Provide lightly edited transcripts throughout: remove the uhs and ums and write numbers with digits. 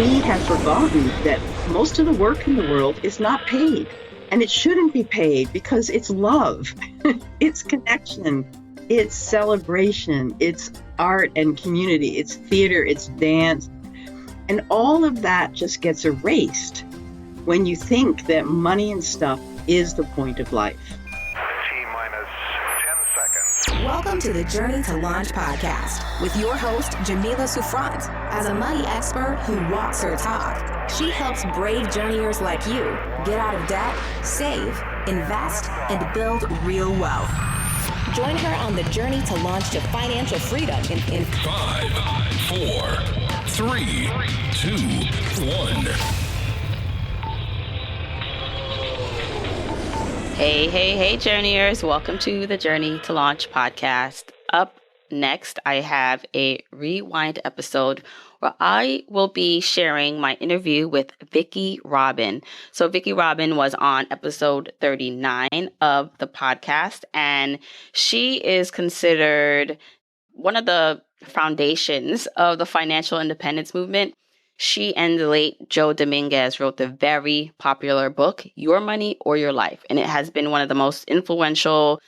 we have forgotten that most of the work in the world is not paid. And it shouldn't be paid because it's love, it's connection, it's celebration, it's art and community, it's theater, it's dance. And all of that just gets erased when you think that money and stuff is the point of life. T-minus 10 seconds. Welcome to the Journey to Launch podcast with your host, Jamila Souffrant. As a money expert who walks her talk, she helps brave journeyers like you get out of debt, save, invest, and build real wealth. Join her on the journey to launch to financial freedom in 5, 4, 3, 2, 1. Hey, journeyers. Welcome to the Journey to Launch podcast. Up next, I have a rewind episode where I will be sharing my interview with Vicki Robin. So Vicki Robin was on episode 39 of the podcast, and she is considered one of the foundations of the financial independence movement. She and the late Joe Dominguez wrote the very popular book, Your Money or Your Life. And it has been one of the most influential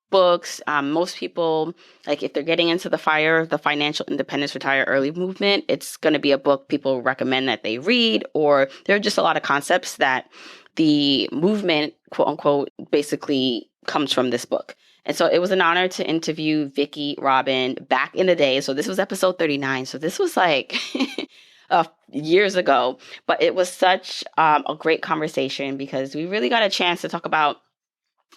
books. Most people, like if they're getting into the fire, the financial independence retire early movement, it's going to be a book people recommend that they read, or there are just a lot of concepts that the movement, quote unquote, basically comes from this book. And so it was an honor to interview Vicki Robin back in the day. So this was episode 39. So this was like years ago, but it was such a great conversation because we really got a chance to talk about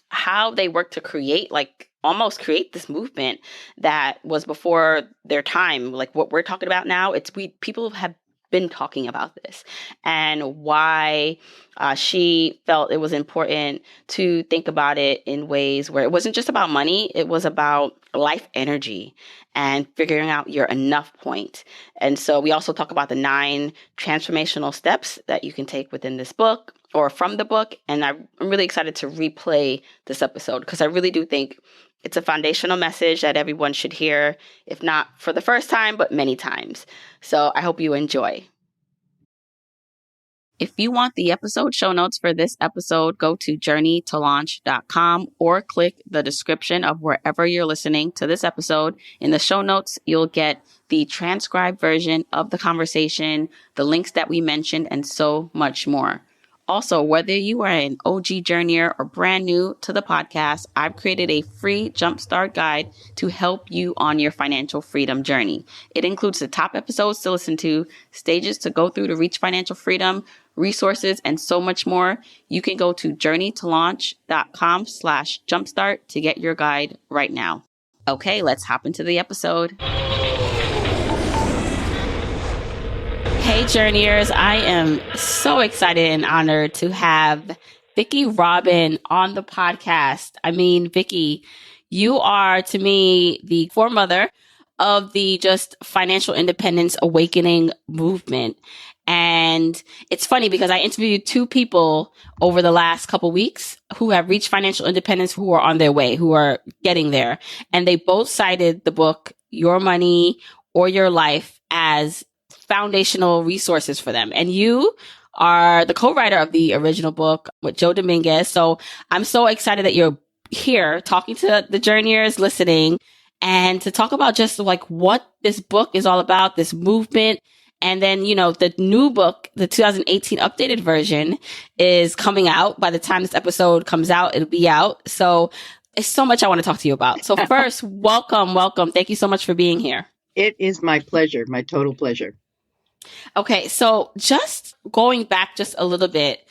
how they worked to almost create this movement that was before their time. Like what we're talking about now, people have been talking about this, and why she felt it was important to think about it in ways where it wasn't just about money, it was about life energy and figuring out your enough point. And so we also talk about the 9 transformational steps that you can take within this book or from the book. And I'm really excited to replay this episode because I really do think it's a foundational message that everyone should hear, if not for the first time, but many times. So I hope you enjoy. If you want the episode show notes for this episode, go to journeytolaunch.com or click the description of wherever you're listening to this episode. In the show notes, you'll get the transcribed version of the conversation, the links that we mentioned, and so much more. Also, whether you are an OG journeyer or brand new to the podcast, I've created a free jumpstart guide to help you on your financial freedom journey. It includes the top episodes to listen to, stages to go through to reach financial freedom, resources, and so much more. You can go to journeytolaunch.com/jumpstart to get your guide right now. Okay, let's hop into the episode. Hey, journeyers. I am so excited and honored to have Vicki Robin on the podcast. I mean, Vicki, you are, to me, the foremother of the just financial independence awakening movement. And it's funny because I interviewed 2 people over the last couple weeks who have reached financial independence, who are on their way, who are getting there. And they both cited the book, Your Money or Your Life, as foundational resources for them. And you are the co-writer of the original book with Joe Dominguez. So I'm so excited that you're here talking to the journeyers listening and to talk about just like what this book is all about, this movement. And then, the new book, the 2018 updated version is coming out. By the time this episode comes out, it'll be out. So it's so much I want to talk to you about. So first, welcome. Thank you so much for being here. It is my pleasure, my total pleasure. Okay, so just going back just a little bit,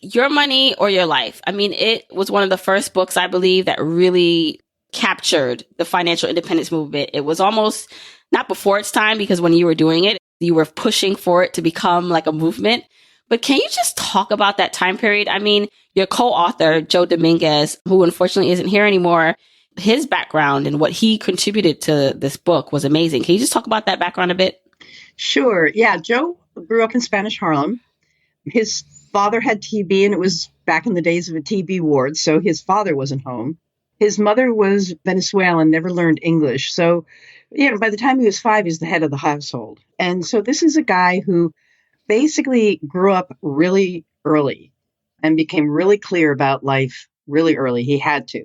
Your Money or Your Life. I mean, it was one of the first books, I believe, that really captured the financial independence movement. It was almost not before its time because when you were doing it, you were pushing for it to become like a movement. But can you just talk about that time period? I mean, your co-author, Joe Dominguez, who unfortunately isn't here anymore, his background and what he contributed to this book was amazing. Can you just talk about that background a bit? Sure. Yeah. Joe grew up in Spanish Harlem. His father had TB, and it was back in the days of a TB ward. So his father wasn't home. His mother was Venezuelan, never learned English. So, by the time he was 5, he's the head of the household. And so this is a guy who basically grew up really early and became really clear about life really early. He had to.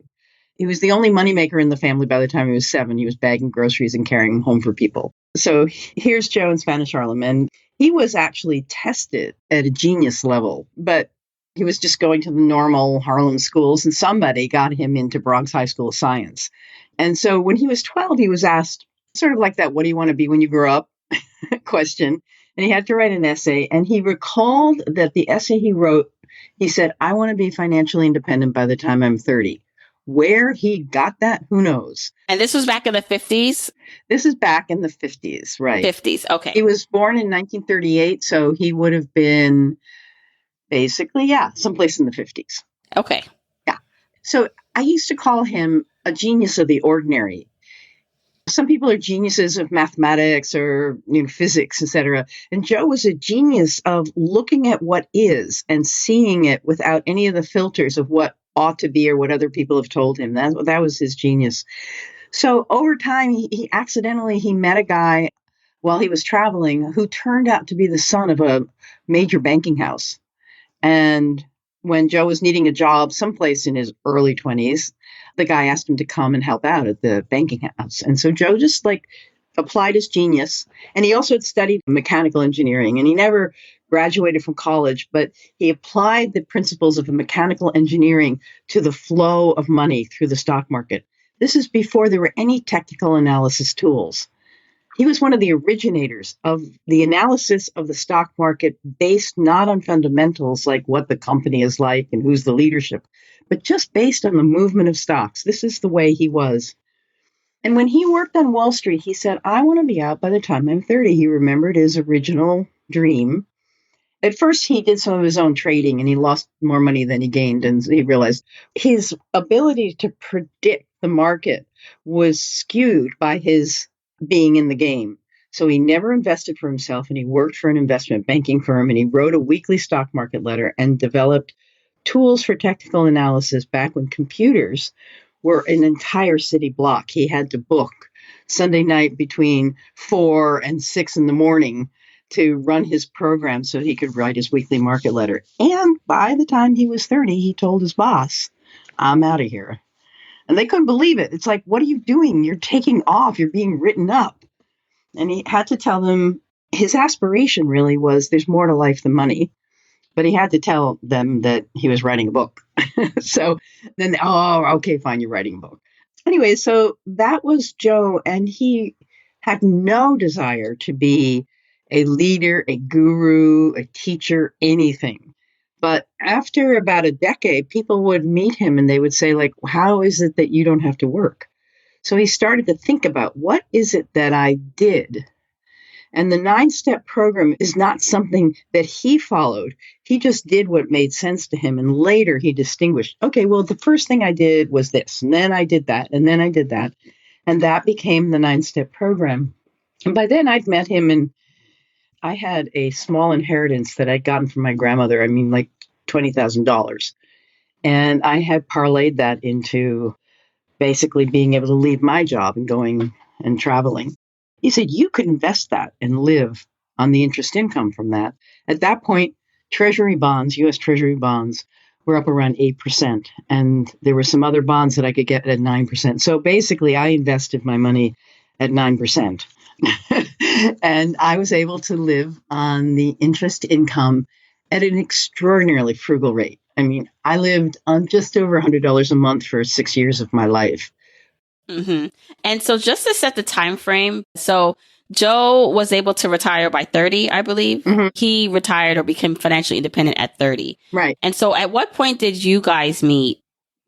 He was the only moneymaker in the family by the time he was 7. He was bagging groceries and carrying them home for people. So here's Joe in Spanish Harlem. And he was actually tested at a genius level, but he was just going to the normal Harlem schools, and somebody got him into Bronx High School of Science. And so when he was 12, he was asked sort of like that, what do you want to be when you grow up question. And he had to write an essay. And he recalled that the essay he wrote, he said, I want to be financially independent by the time I'm 30. Where he got that, who knows? And this was back in the 50s? This is back in the 50s, right? 50s, okay. He was born in 1938, so he would have been basically, someplace in the 50s. Okay. Yeah. So I used to call him a genius of the ordinary. Some people are geniuses of mathematics or physics, etc. And Joe was a genius of looking at what is and seeing it without any of the filters of what ought to be or what other people have told him. That was his genius. So over time, he accidentally met a guy while he was traveling who turned out to be the son of a major banking house. And when Joe was needing a job someplace in his early 20s, the guy asked him to come and help out at the banking house. And so Joe just applied his genius. And he also had studied mechanical engineering, and he never graduated from college, but he applied the principles of mechanical engineering to the flow of money through the stock market. This is before there were any technical analysis tools. He was one of the originators of the analysis of the stock market based not on fundamentals like what the company is like and who's the leadership, but just based on the movement of stocks. This is the way he was. And when he worked on Wall Street, he said, I want to be out by the time I'm 30. He remembered his original dream. At first, he did some of his own trading and he lost more money than he gained. And he realized his ability to predict the market was skewed by his being in the game. So he never invested for himself, and he worked for an investment banking firm, and he wrote a weekly stock market letter and developed tools for technical analysis back when computers were an entire city block. He had to book Sunday night between 4 and 6 in the morning to run his program so he could write his weekly market letter. And by the time he was 30, he told his boss, I'm out of here. And they couldn't believe it. It's like, what are you doing? You're taking off. You're being written up. And he had to tell them his aspiration really was there's more to life than money. But he had to tell them that he was writing a book. So then, okay, fine, you're writing a book. Anyway, so that was Joe. And he had no desire to be a leader, a guru, a teacher, anything. But after about a decade, people would meet him and they would say, how is it that you don't have to work? So he started to think about, what is it that I did? And the 9-step program is not something that he followed. He just did what made sense to him. And later he distinguished, okay, well, the first thing I did was this, and then I did that, and then I did that. And that became the 9-step program. And by then I'd met him, and I had a small inheritance that I'd gotten from my grandmother. I mean, $20,000. And I had parlayed that into basically being able to leave my job and going and traveling. He said, you could invest that and live on the interest income from that. At that point, Treasury bonds, U.S. Treasury bonds, were up around 8%. And there were some other bonds that I could get at 9%. So basically, I invested my money at 9%. And I was able to live on the interest income at an extraordinarily frugal rate. I mean, I lived on just over $100 a month for 6 years of my life. Mm-hmm. And so just to set the time frame, so Joe was able to retire by 30, I believe. Mm-hmm. He retired or became financially independent at 30. Right. And so at what point did you guys meet?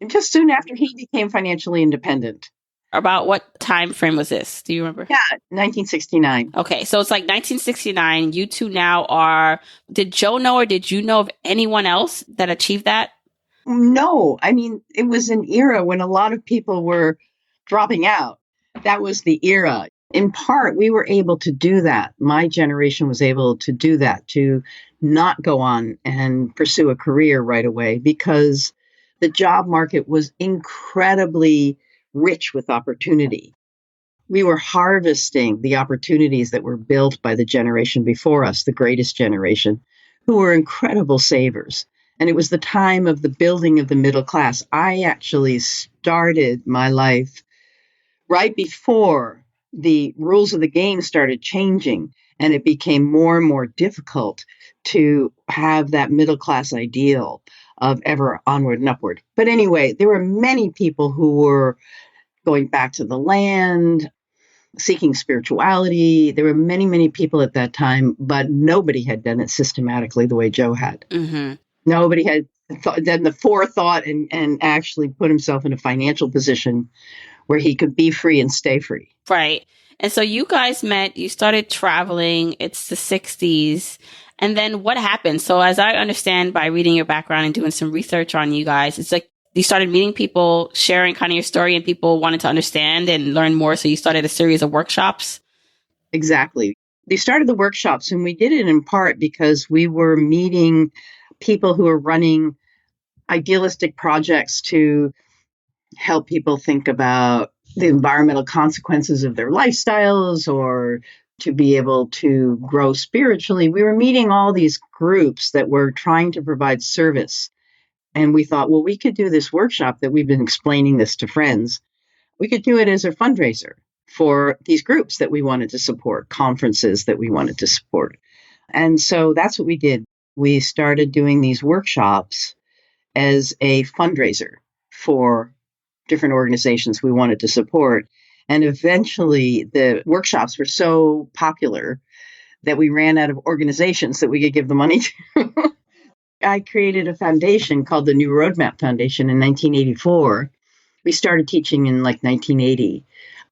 Just soon after he became financially independent. About what time frame was this? Do you remember? Yeah, 1969. Okay, so it's 1969. You two now are, did Joe know or did you know of anyone else that achieved that? No, I mean, it was an era when a lot of people were dropping out. That was the era. In part, we were able to do that. My generation was able to do that, to not go on and pursue a career right away because the job market was incredibly rich with opportunity. we were harvesting the opportunities that were built by the generation before us, the greatest generation, who were incredible savers. And it was the time of the building of the middle class. I actually started my life right before the rules of the game started changing, and it became more and more difficult to have that middle class ideal of ever onward and upward. But anyway, there were many people who were going back to the land, seeking spirituality. There were many, many people at that time, but nobody had done it systematically the way Joe had. Mm-hmm. Nobody had done the forethought and actually put himself in a financial position where he could be free and stay free. Right. And so you guys met, you started traveling, it's the 60s. And then what happened? So as I understand by reading your background and doing some research on you guys, it's like you started meeting people, sharing kind of your story, and people wanted to understand and learn more. So you started a series of workshops. Exactly. They started the workshops, and we did it in part because we were meeting people who are running idealistic projects to help people think about the environmental consequences of their lifestyles or to be able to grow spiritually. We were meeting all these groups that were trying to provide service. And we thought, well, we could do this workshop that we've been explaining this to friends. We could do it as a fundraiser for these groups that we wanted to support, conferences that we wanted to support. And so that's what we did. We started doing these workshops as a fundraiser for different organizations we wanted to support. And eventually the workshops were so popular that we ran out of organizations that we could give the money to. I created a foundation called the New Roadmap Foundation in 1984. We started teaching in like 1980.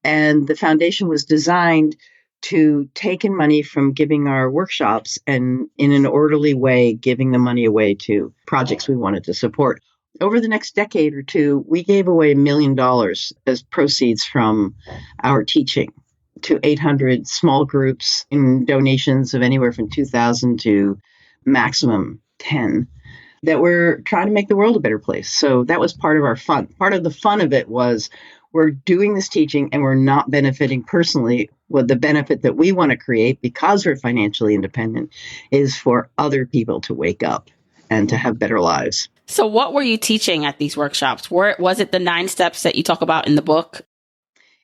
And the foundation was designed to take in money from giving our workshops and in an orderly way, giving the money away to projects we wanted to support. Over the next decade or two, we gave away $1 million as proceeds from our teaching to 800 small groups in donations of anywhere from 2,000 to maximum 10 that were trying to make the world a better place. So that was part of our fun. Part of the fun of it was we're doing this teaching and we're not benefiting personally. Well, the benefit that we want to create because we're financially independent is for other people to wake up and to have better lives. So what were you teaching at these workshops? Was it the 9 steps that you talk about in the book?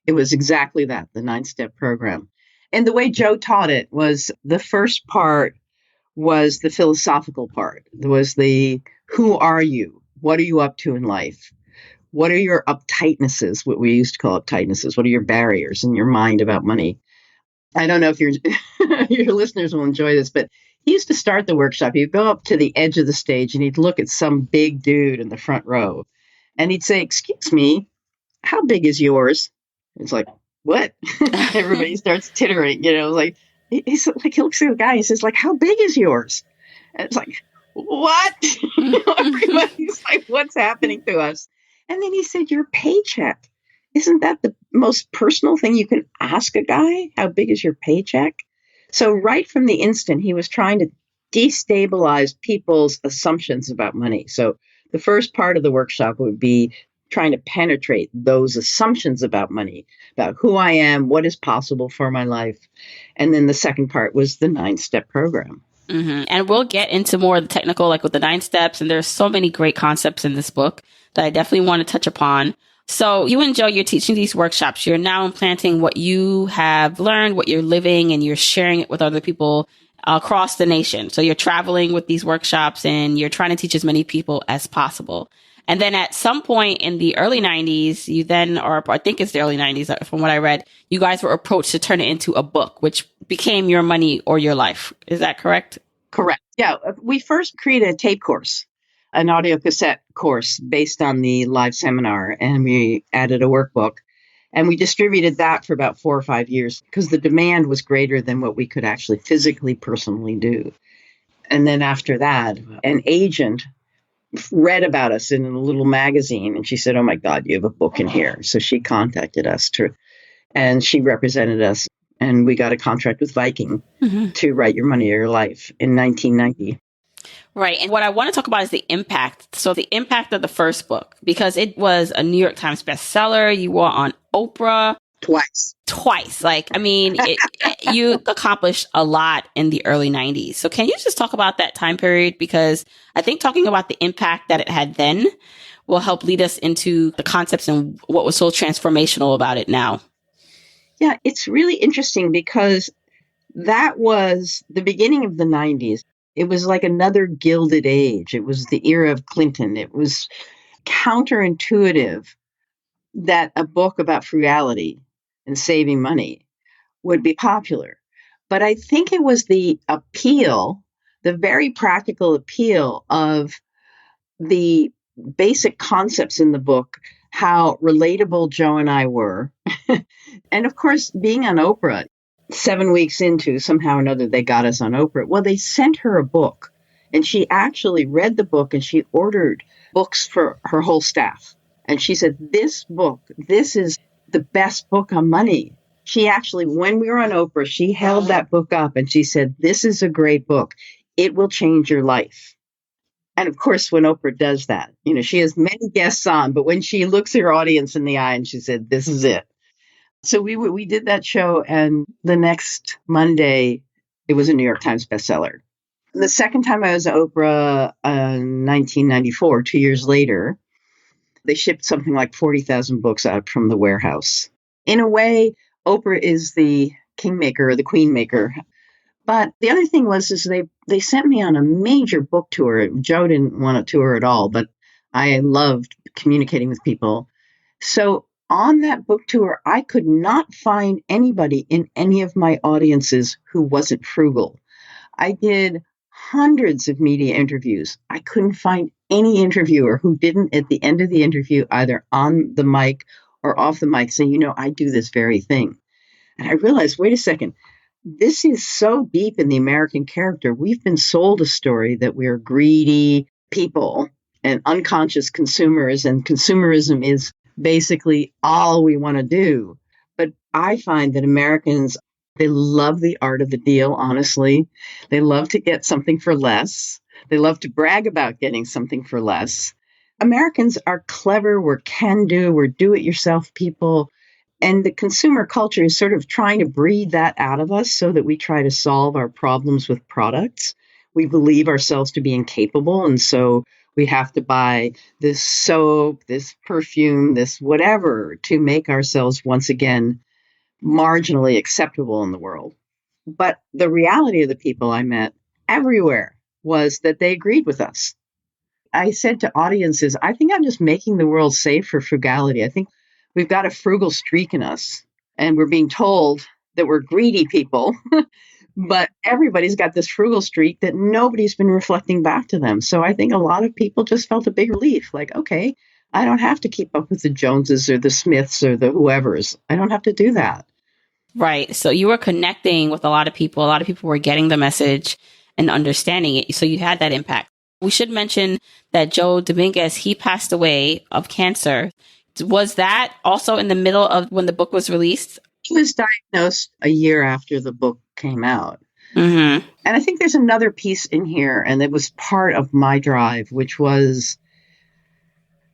It was exactly that, the 9-step program. And the way Joe taught it was the first part was the philosophical part. There was the, who are you? What are you up to in life? What are your uptightnesses, what we used to call uptightnesses? What are your barriers in your mind about money? I don't know if your listeners will enjoy this, but he used to start the workshop. He'd go up to the edge of the stage and he'd look at some big dude in the front row and he'd say, "Excuse me, how big is yours?" It's like, what? Everybody starts tittering, like, he's like, he looks at the guy, he says, like, "How big is yours?" And it's like, what? Everybody's like, what's happening to us? And then he said, "Your paycheck. Isn't that the most personal thing you can ask a guy? How big is your paycheck?" So right from the instant, he was trying to destabilize people's assumptions about money. So the first part of the workshop would be trying to penetrate those assumptions about money, about who I am, what is possible for my life. And then the second part was the 9-step program. Mm-hmm. And we'll get into more of the technical, like with the 9 steps. And there's so many great concepts in this book that I definitely want to touch upon. So you and Joe, you're teaching these workshops. You're now implanting what you have learned, what you're living, and you're sharing it with other people across the nation. So you're traveling with these workshops and you're trying to teach as many people as possible. And then at some point in the early 90s, you then, or I think it's the early 90s, from what I read, you guys were approached to turn it into a book, which became Your Money or Your Life. Is that correct? Correct. Yeah. We first created a tape course, an audio cassette course based on the live seminar, and we added a workbook. And we distributed that for about 4 or 5 years because the demand was greater than what we could actually physically, personally do. And then after that, an agent read about us in a little magazine and she said, "Oh my God, you have a book in here." So she contacted us and she represented us, and we got a contract with Viking to write Your Money or Your Life in 1990. Right. And what I want to talk about is the impact. So the impact of the first book, because it was a New York Times bestseller. You were on Oprah. Twice. Twice. Like, I mean, you accomplished a lot in the early 90s. So can you just talk about that time period? Because I think talking about the impact that it had then will help lead us into the concepts and what was so transformational about it now. Yeah, it's really interesting because that was the beginning of the 90s. It was like another gilded age. It was the era of Clinton. It was counterintuitive that a book about frugality and saving money would be popular. But I think it was the appeal, the very practical appeal of the basic concepts in the book, how relatable Joe and I were. And of course, being on Oprah, 7 weeks into, somehow or another, they got us on Oprah. Well, they sent her a book, and she actually read the book, and she ordered books for her whole staff. And she said, this book, this is the best book on money. She actually, when we were on Oprah, she held that book up and she said, this is a great book. It will change your life. And of course, when Oprah does that, she has many guests on, but when she looks her audience in the eye and she said, this is it. So we did that show, and the next Monday, it was a New York Times bestseller. The second time I was at Oprah, 1994, 2 years later, they shipped something like 40,000 books out from the warehouse. In a way, Oprah is the kingmaker or the queenmaker. But the other thing was they sent me on a major book tour. Joe didn't want a tour at all, but I loved communicating with people. So on that book tour, I could not find anybody in any of my audiences who wasn't frugal. I did hundreds of media interviews. I couldn't find any interviewer who didn't, at the end of the interview, either on the mic or off the mic, say, I do this very thing. And I realized, wait a second, this is so deep in the American character. We've been sold a story that we're greedy people and unconscious consumers, and consumerism is basically all we want to do. But I find that Americans, they love the art of the deal, honestly. They love to get something for less. They love to brag about getting something for less. Americans are clever, we're can-do, we're do-it-yourself people. And the consumer culture is sort of trying to breed that out of us so that we try to solve our problems with products. We believe ourselves to be incapable, and so we have to buy this soap, this perfume, this whatever to make ourselves once again marginally acceptable in the world. But the reality of the people I met everywhere was that they agreed with us. I said to audiences, I think I'm just making the world safe for frugality. I think we've got a frugal streak in us, and we're being told that we're greedy people, but everybody's got this frugal streak that nobody's been reflecting back to them. So I think a lot of people just felt a big relief, like, okay, I don't have to keep up with the Joneses or the Smiths or the whoever's. I don't have to do that. Right. So you were connecting with a lot of people. A lot of people were getting the message and understanding it. So you had that impact. We should mention that Joe Dominguez, he passed away of cancer. Was that also in the middle of when the book was released? He was diagnosed a year after the book came out. Mm-hmm. And I think there's another piece in here, and it was part of my drive, which was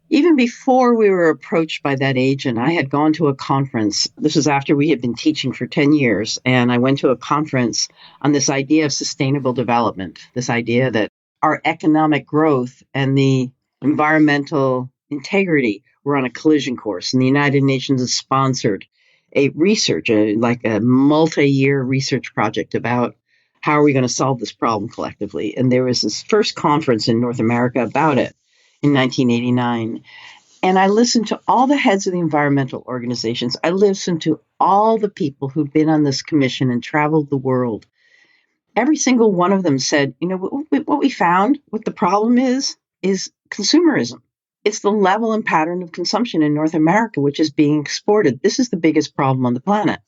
even before we were approached by that agent, I had gone to a conference. This was after we had been teaching for 10 years. And I went to a conference on this idea of sustainable development, this idea that our economic growth and the environmental integrity were on a collision course. And the United Nations has sponsored a research, like a multi-year research project about how are we going to solve this problem collectively. And there was this first conference in North America about it in 1989. And I listened to all the heads of the environmental organizations. I listened to all the people who've been on this commission and traveled the world. Every single one of them said, what we found, what the problem is consumerism. It's the level and pattern of consumption in North America, which is being exported. This is the biggest problem on the planet.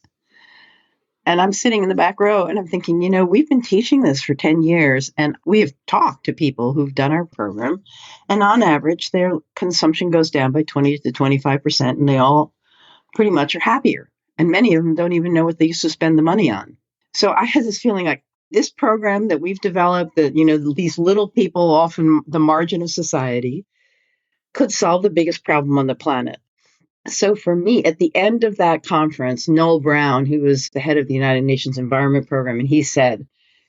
And I'm sitting in the back row and I'm thinking, we've been teaching this for 10 years and we have talked to people who've done our program. And on average, their consumption goes down by 20 to 25%, and they all pretty much are happier. And many of them don't even know what they used to spend the money on. So I had this feeling like this program that we've developed, that, these little people off in the margin of society, could solve the biggest problem on the planet. So for me, at the end of that conference, Noel Brown, who was the head of the United Nations Environment Program, and he said,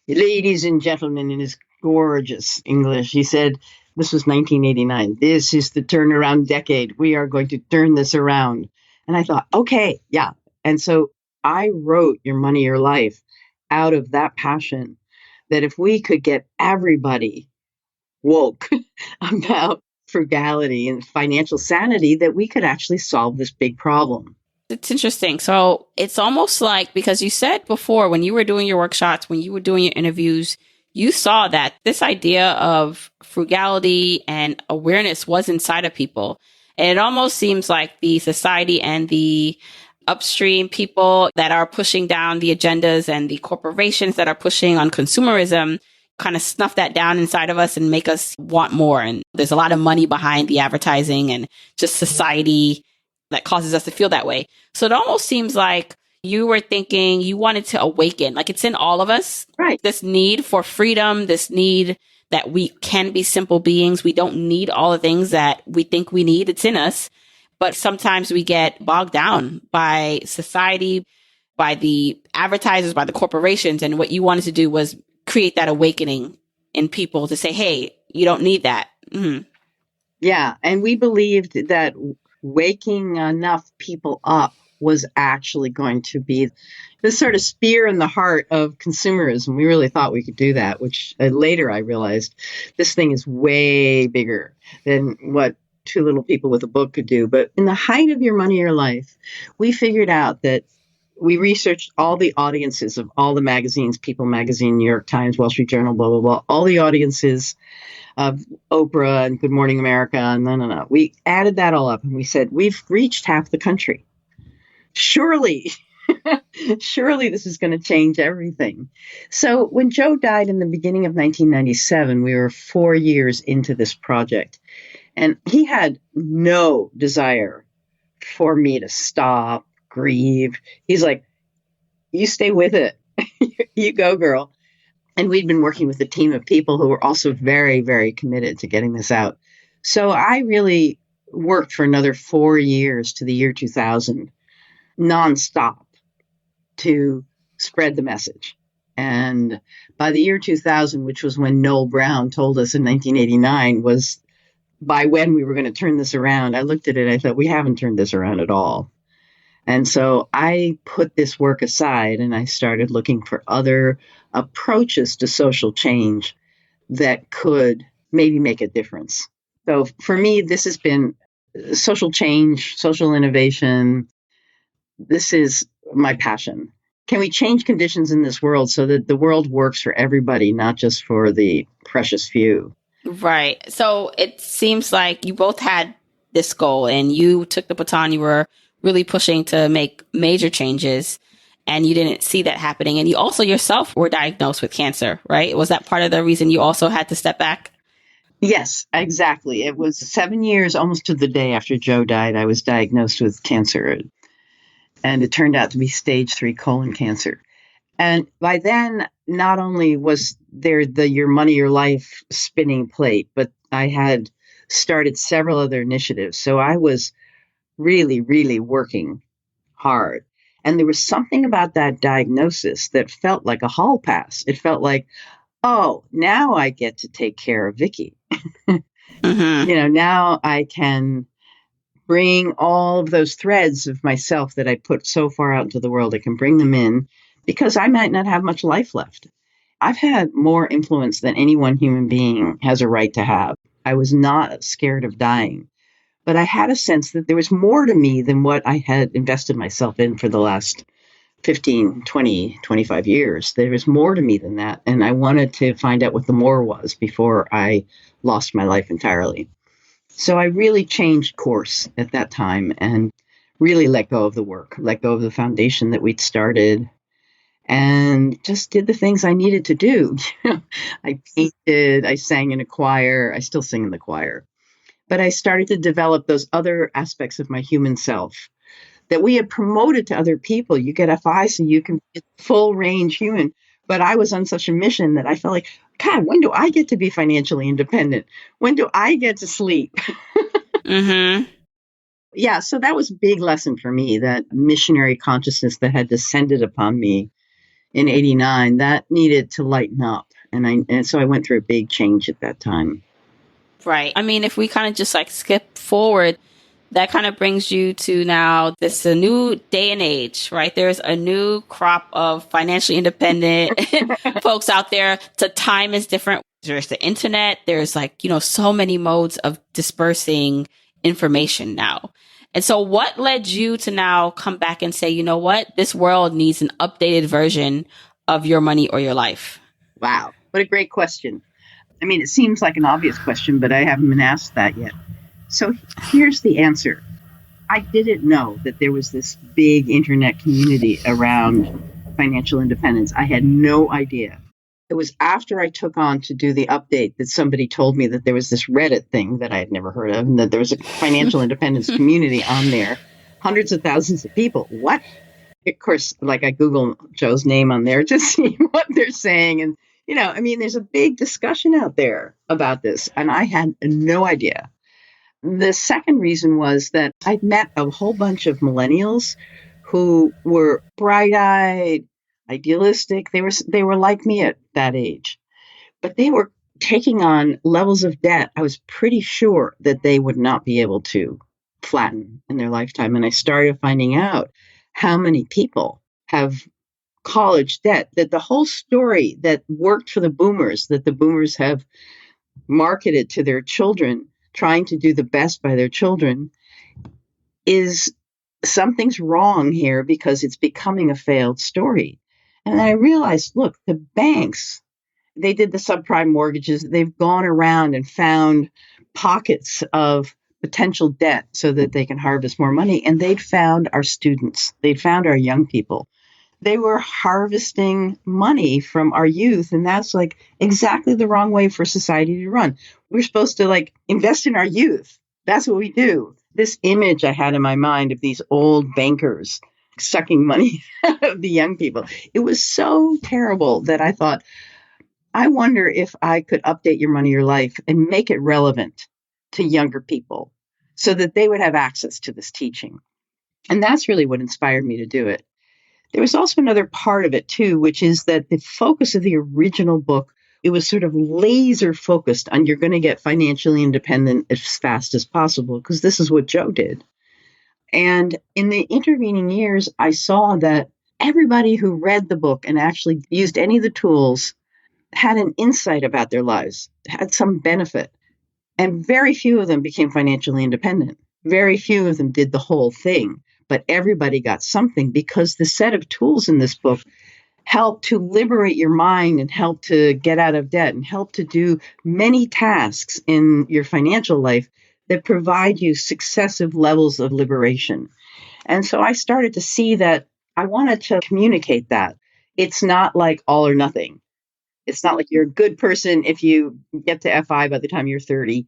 ladies and gentlemen, in his gorgeous English, he said, this was 1989, this is the turnaround decade. We are going to turn this around. And I thought, okay, yeah. And so I wrote Your Money, Your Life out of that passion that if we could get everybody woke about frugality and financial sanity, that we could actually solve this big problem. It's interesting. So it's almost like, because you said before, when you were doing your workshops, when you were doing your interviews, you saw that this idea of frugality and awareness was inside of people. And it almost seems like the society and the upstream people that are pushing down the agendas and the corporations that are pushing on consumerism kind of snuff that down inside of us and make us want more. And there's a lot of money behind the advertising and just society that causes us to feel that way. So it almost seems like you were thinking you wanted to awaken, like it's in all of us, right? This need for freedom, this need that we can be simple beings. We don't need all the things that we think we need. It's in us. But sometimes we get bogged down by society, by the advertisers, by the corporations. And what you wanted to do was create that awakening in people to say, hey, you don't need that. Mm-hmm. Yeah. And we believed that waking enough people up was actually going to be the sort of spear in the heart of consumerism. We really thought we could do that, which later I realized this thing is way bigger than what two little people with a book could do. But in the height of Your Money, Your Life, we figured out that we researched all the audiences of all the magazines, People Magazine, New York Times, Wall Street Journal, blah, blah, blah, all the audiences of Oprah and Good Morning America. And no. We added that all up and we said, we've reached half the country. Surely, surely this is going to change everything. So when Joe died in the beginning of 1997, we were 4 years into this project. And he had no desire for me to stop, grieve. He's like, you stay with it. You go, girl. And we'd been working with a team of people who were also very, very committed to getting this out. So I really worked for another 4 years to the year 2000, nonstop, to spread the message. And by the year 2000, which was when Noel Brown told us in 1989, was by when we were going to turn this around, I looked at it, I thought, we haven't turned this around at all. And so I put this work aside and I started looking for other approaches to social change that could maybe make a difference. So for me, this has been social change, social innovation. This is my passion. Can we change conditions in this world so that the world works for everybody, not just for the precious few? Right. So it seems like you both had this goal and you took the baton. You were really pushing to make major changes and you didn't see that happening. And you also yourself were diagnosed with cancer, right? Was that part of the reason you also had to step back? Yes, exactly. It was 7 years, almost to the day after Joe died, I was diagnosed with cancer. And it turned out to be stage 3 colon cancer. And by then, not only was there the Your Money, Your Life spinning plate, but I had started several other initiatives. So I was really, really working hard. And there was something about that diagnosis that felt like a hall pass. It felt like, oh, now I get to take care of Vicki. Mm-hmm. Now I can bring all of those threads of myself that I put so far out into the world. I can bring them in because I might not have much life left. I've had more influence than any one human being has a right to have. I was not scared of dying, but I had a sense that there was more to me than what I had invested myself in for the last 15, 20, 25 years. There was more to me than that. And I wanted to find out what the more was before I lost my life entirely. So I really changed course at that time and really let go of the work, let go of the foundation that we'd started, and just did the things I needed to do. I painted, I sang in a choir, I still sing in the choir. But I started to develop those other aspects of my human self that we had promoted to other people. You get FI so you can be a full range human. But I was on such a mission that I felt like, God, when do I get to be financially independent? When do I get to sleep? Mm-hmm. Yeah, so that was a big lesson for me, that missionary consciousness that had descended upon me in 89, that needed to lighten up. And so I went through a big change at that time. Right. I mean, if we kind of just like skip forward, that kind of brings you to now this a new day and age, right? There's a new crop of financially independent folks out there. The time is different. There's the internet. There's like, so many modes of dispersing information now. And so what led you to now come back and say, you know what, this world needs an updated version of your money or your life? Wow, what a great question. I mean, it seems like an obvious question, but I haven't been asked that yet. So here's the answer. I didn't know that there was this big internet community around financial independence. I had no idea. It was after I took on to do the update that somebody told me that there was this Reddit thing that I had never heard of, and that there was a financial independence community on there. Hundreds of thousands of people. What? Of course, like I Google Joe's name on there to see what they're saying. And, there's a big discussion out there about this. And I had no idea. The second reason was that I'd met a whole bunch of millennials who were bright-eyed, idealistic. They were like me at that age, but they were taking on levels of debt I was pretty sure that they would not be able to flatten in their lifetime. And I started finding out how many people have college debt, that the whole story that worked for the boomers, that the boomers have marketed to their children, trying to do the best by their children, is something's wrong here because it's becoming a failed story. And I realized, look, the banks, they did the subprime mortgages. They've gone around and found pockets of potential debt so that they can harvest more money. And they'd found our students. They'd found our young people. They were harvesting money from our youth. And that's like exactly the wrong way for society to run. We're supposed to like invest in our youth. That's what we do. This image I had in my mind of these old bankers sucking money out of the young people, it was so terrible that I thought, I wonder if I could update Your Money, Your Life and make it relevant to younger people so that they would have access to this teaching. And that's really what inspired me to do it. There was also another part of it, too, which is that the focus of the original book, it was sort of laser focused on you're going to get financially independent as fast as possible, because this is what Joe did. And in the intervening years, I saw that everybody who read the book and actually used any of the tools had an insight about their lives, had some benefit. And very few of them became financially independent. Very few of them did the whole thing. But everybody got something, because the set of tools in this book help to liberate your mind and help to get out of debt and help to do many tasks in your financial life that provide you successive levels of liberation. And so I started to see that I wanted to communicate that. It's not like all or nothing. It's not like you're a good person if you get to FI by the time you're 30,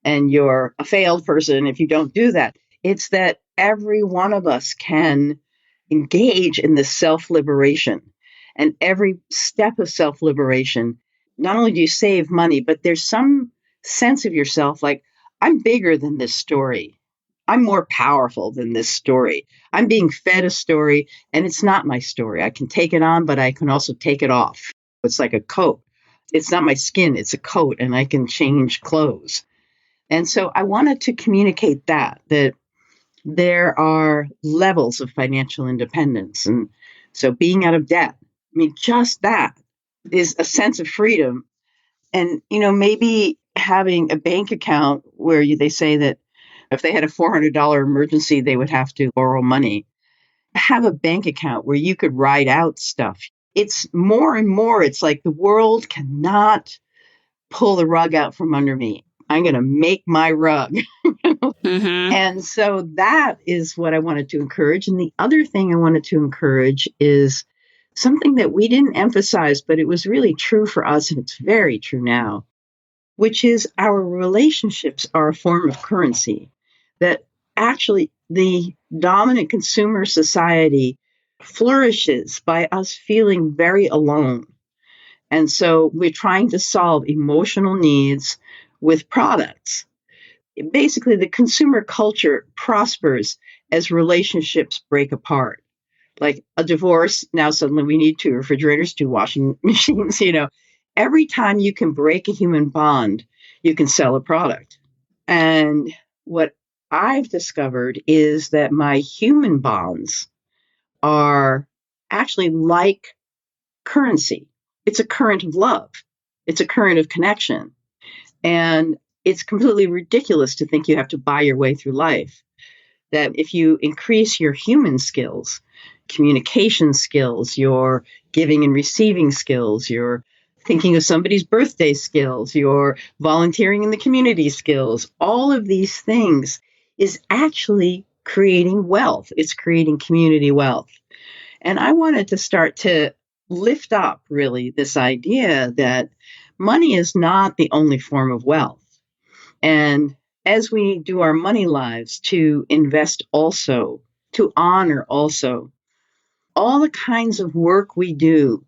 and you're a failed person if you don't do that. It's that every one of us can engage in this self-liberation. And every step of self-liberation, not only do you save money, but there's some sense of yourself like, I'm bigger than this story. I'm more powerful than this story. I'm being fed a story, and it's not my story. I can take it on, but I can also take it off. It's like a coat. It's not my skin, it's a coat, and I can change clothes. And so I wanted to communicate that there are levels of financial independence. And so being out of debt, I mean, just that is a sense of freedom. And, maybe having a bank account where they say that if they had a $400 emergency, they would have to borrow money. Have a bank account where you could ride out stuff. It's more and more, it's like the world cannot pull the rug out from under me. I'm going to make my rug. Mm-hmm. And so that is what I wanted to encourage. And the other thing I wanted to encourage is something that we didn't emphasize, but it was really true for us, and it's very true now, which is our relationships are a form of currency. That actually the dominant consumer society flourishes by us feeling very alone. And so we're trying to solve emotional needs with products. basically the consumer culture prospers as relationships break apart. Like a divorce, now suddenly we need 2 refrigerators, 2 washing machines, Every time you can break a human bond, you can sell a product. And what I've discovered is that my human bonds are actually like currency. It's a current of love. It's a current of connection. And it's completely ridiculous to think you have to buy your way through life. That if you increase your human skills, communication skills, your giving and receiving skills, your thinking of somebody's birthday skills, your volunteering in the community skills, all of these things is actually creating wealth. It's creating community wealth. And I wanted to start to lift up really this idea that money is not the only form of wealth. And as we do our money lives, to invest also, to honor also, all the kinds of work we do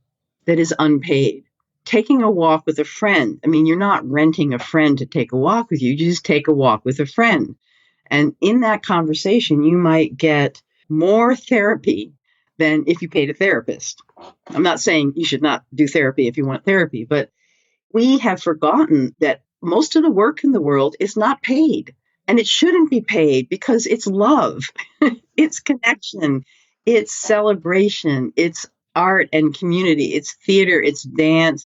that is unpaid. Taking a walk with a friend. I mean, you're not renting a friend to take a walk with you. You just take a walk with a friend. And in that conversation, you might get more therapy than if you paid a therapist. I'm not saying you should not do therapy if you want therapy, but we have forgotten that most of the work in the world is not paid. And it shouldn't be paid because it's love, it's connection, it's celebration, it's art and community, it's theater, it's dance.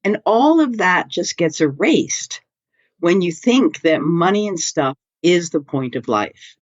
And all of that just gets erased when you think that money and stuff is the point of life.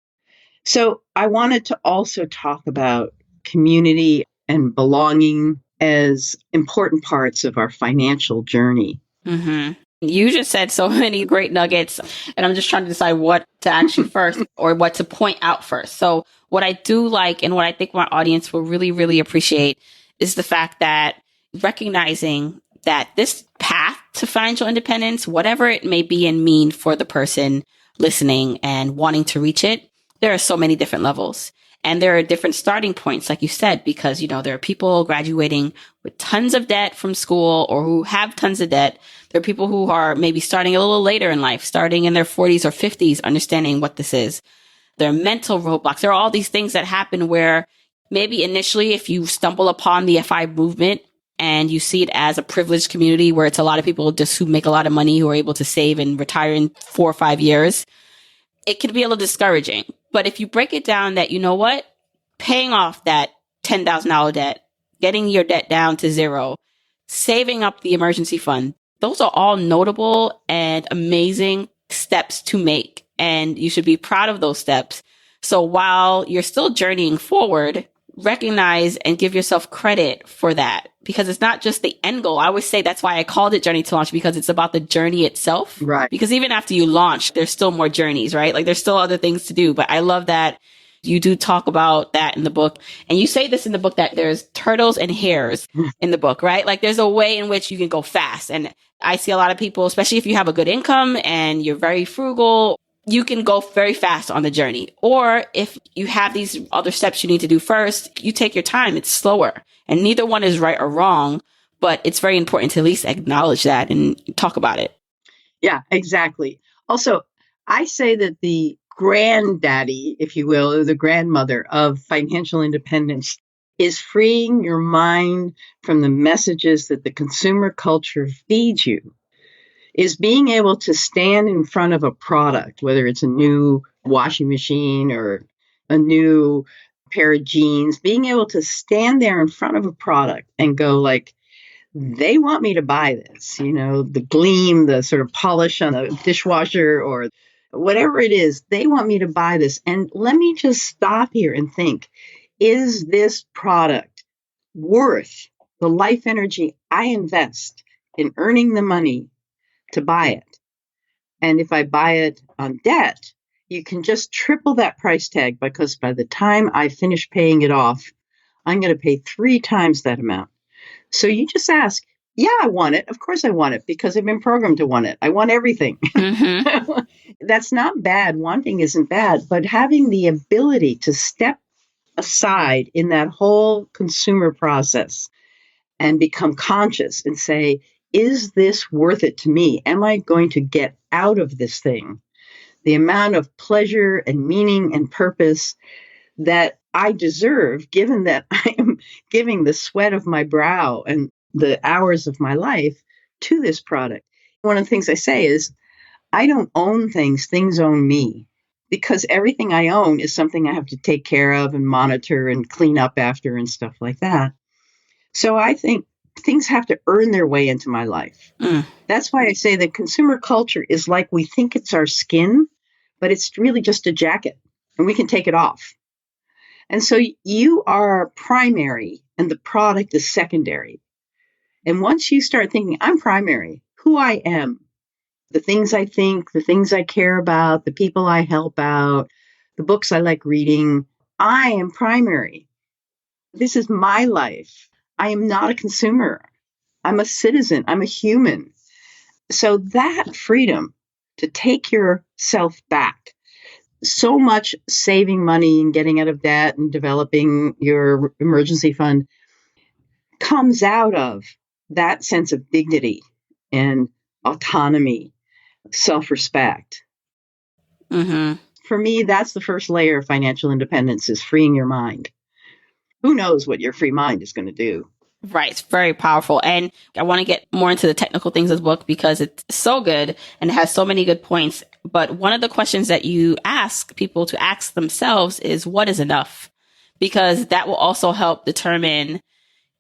So I wanted to also talk about community and belonging as important parts of our financial journey. Mm-hmm. You just said so many great nuggets, and I'm just trying to decide what to actually first or what to point out first. So what I do like and what I think my audience will really, really appreciate is the fact that recognizing that this path to financial independence, whatever it may be and mean for the person listening and wanting to reach it, there are so many different levels. And there are different starting points, like you said, because, there are people graduating with tons of debt from school or who have tons of debt. There are people who are maybe starting a little later in life, starting in their 40s or 50s, understanding what this is. There are mental roadblocks. There are all these things that happen where maybe initially, if you stumble upon the FI movement and you see it as a privileged community where it's a lot of people just who make a lot of money who are able to save and retire in 4 or 5 years, it can be a little discouraging. But if you break it down that, you know what, paying off that $10,000 debt, getting your debt down to zero, saving up the emergency fund, those are all notable and amazing steps to make. And you should be proud of those steps. So while you're still journeying forward, recognize and give yourself credit for that, because it's not just the end goal. I always say that's why I called it Journey to Launch, because it's about the journey itself. Right. Because even after you launch, there's still more journeys, right? Like there's still other things to do. But I love that you do talk about that in the book. And you say this in the book that there's turtles and hares in the book, right? Like there's a way in which you can go fast. And I see a lot of people, especially if you have a good income and you're very frugal, you can go very fast on the journey. Or if you have these other steps you need to do first, you take your time. It's slower. And neither one is right or wrong, but it's very important to at least acknowledge that and talk about it. Yeah, exactly. Also, I say that the granddaddy, if you will, or the grandmother of financial independence is freeing your mind from the messages that the consumer culture feeds you. Is being able to stand in front of a product, whether it's a new washing machine or a new pair of jeans, being able to stand there in front of a product and go like, they want me to buy this, the gleam, the sort of polish on a dishwasher or whatever it is, they want me to buy this. And let me just stop here and think, is this product worth the life energy I invest in earning the money to buy it? And if I buy it on debt, you can just triple that price tag, because by the time I finish paying it off, I'm going to pay 3 times that amount. So you just ask, yeah, I want it. Of course I want it, because I've been programmed to want it. I want everything. Mm-hmm. That's not bad. Wanting isn't bad, but having the ability to step aside in that whole consumer process and become conscious and say, is this worth it to me? Am I going to get out of this thing the amount of pleasure and meaning and purpose that I deserve, given that I am giving the sweat of my brow and the hours of my life to this product. One of the things I say is, I don't own things, things own me. Because everything I own is something I have to take care of and monitor and clean up after and stuff like that. So I think things have to earn their way into my life. That's why I say that consumer culture is like we think it's our skin, but it's really just a jacket and we can take it off. And so you are primary and the product is secondary. And once you start thinking, I'm primary, who I am, the things I think, the things I care about, the people I help out, the books I like reading, I am primary. This is my life. I am not a consumer. I'm a citizen. I'm a human. So that freedom to take yourself back, so much saving money and getting out of debt and developing your emergency fund comes out of that sense of dignity and autonomy, self-respect. For me, that's the first layer of financial independence, is freeing your mind. Who knows what your free mind is going to do? Right. It's very powerful. And I want to get more into the technical things of the book because it's so good and it has so many good points. But one of the questions that you ask people to ask themselves is, what is enough? Because that will also help determine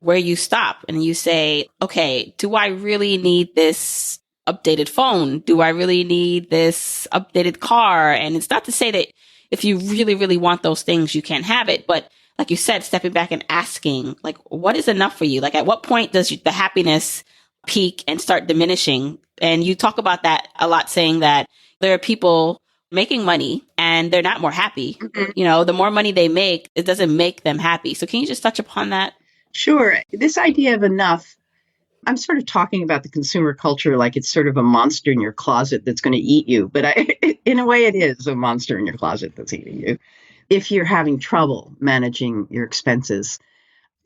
where you stop and you say, okay, do I really need this updated phone? Do I really need this updated car? And it's not to say that if you really, really want those things, you can't have it. But like you said, stepping back and asking, like, what is enough for you? Like, at what point does the happiness peak and start diminishing? And you talk about that a lot, saying that there are people making money and they're not more happy. You know, the more money they make, it doesn't make them happy. So can you just touch upon that? Sure. This idea of enough, I'm sort of talking about the consumer culture like it's sort of a monster in your closet that's going to eat you. But in a way, it is a monster in your closet that's eating you if you're having trouble managing your expenses.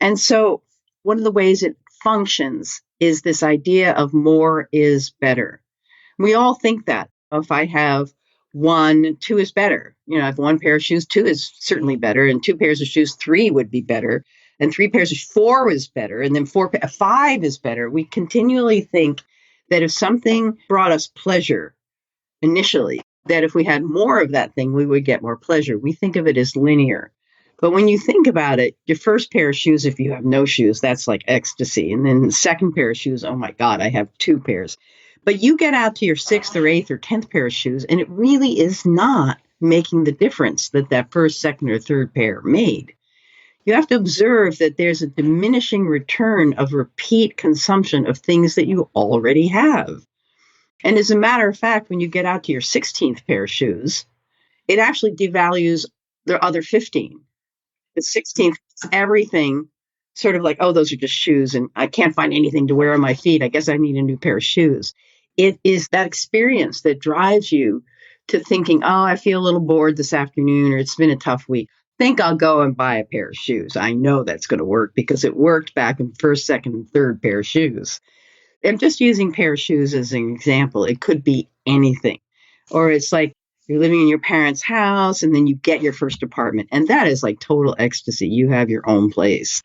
And so one of the ways it functions is this idea of more is better. We all think that. If I have one, two is better. You know, I have one pair of shoes, two is certainly better. And two pairs of shoes, three would be better. And three pairs of four is better. And then five is better. We continually think that if something brought us pleasure initially, that if we had more of that thing, we would get more pleasure. We think of it as linear. But when you think about it, your first pair of shoes, if you have no shoes, that's like ecstasy. And then the second pair of shoes, oh my God, I have two pairs. But you get out to your sixth or eighth or 10th pair of shoes, and it really is not making the difference that first, second, or third pair made. You have to observe that there's a diminishing return of repeat consumption of things that you already have. And as a matter of fact, when you get out to your 16th pair of shoes, it actually devalues the other 15. The 16th is everything sort of like, oh, those are just shoes and I can't find anything to wear on my feet. I guess I need a new pair of shoes. It is that experience that drives you to thinking, oh, I feel a little bored this afternoon, or it's been a tough week. Think I'll go and buy a pair of shoes. I know that's going to work because it worked back in first, second, and third pair of shoes. I'm just using pair of shoes as an example. It could be anything. Or it's like you're living in your parents' house and then you get your first apartment. And that is like total ecstasy. You have your own place.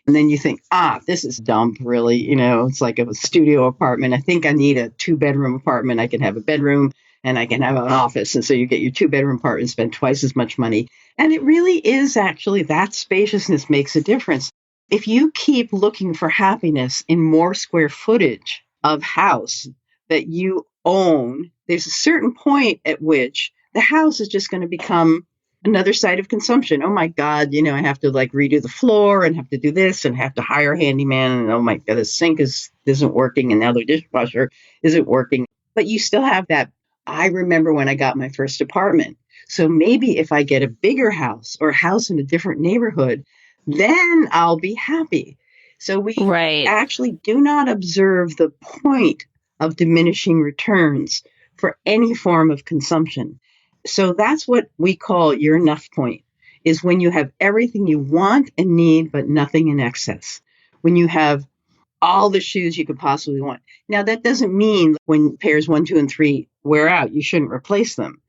And then you think, this is dumb, really. You know, it's like a studio apartment. I think I need a 2-bedroom apartment. I can have a bedroom and I can have an office. And so you get your 2-bedroom apartment, spend twice as much money. And it really is actually that spaciousness makes a difference. If you keep looking for happiness in more square footage of house that you own, there's a certain point at which the house is just going to become another site of consumption. Oh my God, you know, I have to like redo the floor and have to do this and have to hire a handyman. And oh my God, the sink isn't working. And now the dishwasher isn't working. But you still have that. I remember when I got my first apartment. So maybe if I get a bigger house or a house in a different neighborhood, then I'll be happy. So we actually do not observe the point of diminishing returns for any form of consumption. So that's what we call your enough point, is when you have everything you want and need, but nothing in excess. When you have all the shoes you could possibly want. Now, that doesn't mean when pairs 1, 2, and 3 wear out, you shouldn't replace them.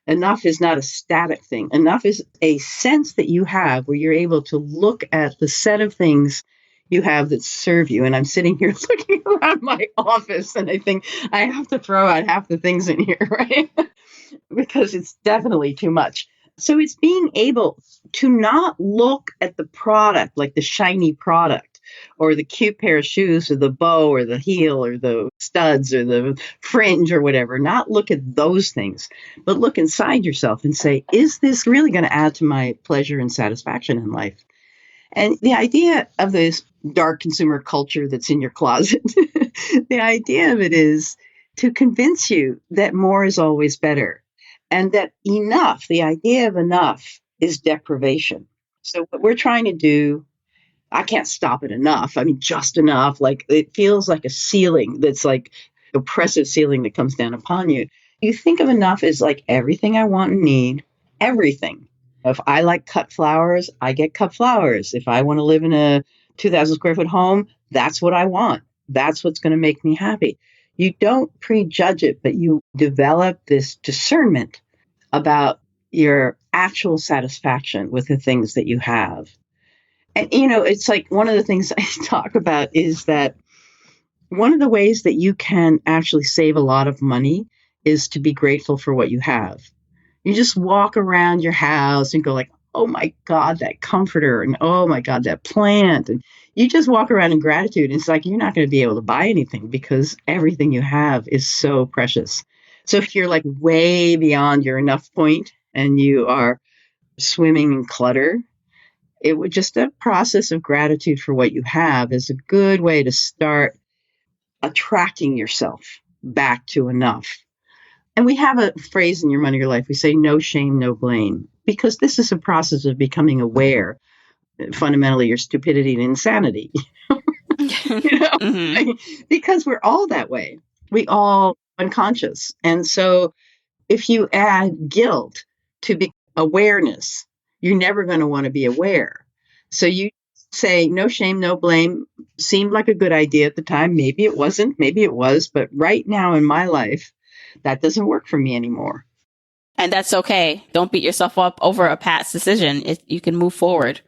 Enough is not a static thing. Enough is a sense that you have where you're able to look at the set of things you have that serve you. And I'm sitting here looking around my office and I think I have to throw out half the things in here, right? Because it's definitely too much. So it's being able to not look at the product, like the shiny product or the cute pair of shoes or the bow or the heel or the studs or the fringe or whatever, not look at those things, but look inside yourself and say, is this really going to add to my pleasure and satisfaction in life? And the idea of this dark consumer culture that's in your closet, the idea of it is to convince you that more is always better and that enough, the idea of enough, is deprivation. So what we're trying to do, I can't stop it enough. I mean, just enough. Like it feels like a ceiling that's like oppressive ceiling that comes down upon you. You think of enough as like everything I want and need, everything. If I like cut flowers, I get cut flowers. If I want to live in a 2,000 square foot home, that's what I want. That's what's going to make me happy. You don't prejudge it, but you develop this discernment about your actual satisfaction with the things that you have. And, it's like one of the things I talk about is that one of the ways that you can actually save a lot of money is to be grateful for what you have. You just walk around your house and go like, oh my God, that comforter. And oh my God, that plant. And you just walk around in gratitude. And it's like, you're not going to be able to buy anything because everything you have is so precious. So if you're like way beyond your enough point and you are swimming in clutter, it would just a process of gratitude for what you have is a good way to start attracting yourself back to enough. And we have a phrase in Your Money, Your Life. We say, no shame, no blame, because this is a process of becoming aware, fundamentally, your stupidity and insanity. Mm-hmm. Because we're all that way. We all unconscious. And so if you add guilt to awareness, you're never going to want to be aware. So you say, no shame, no blame, seemed like a good idea at the time. Maybe it wasn't, maybe it was. But right now in my life, that doesn't work for me anymore. And that's okay. Don't beat yourself up over a past decision. You can move forward.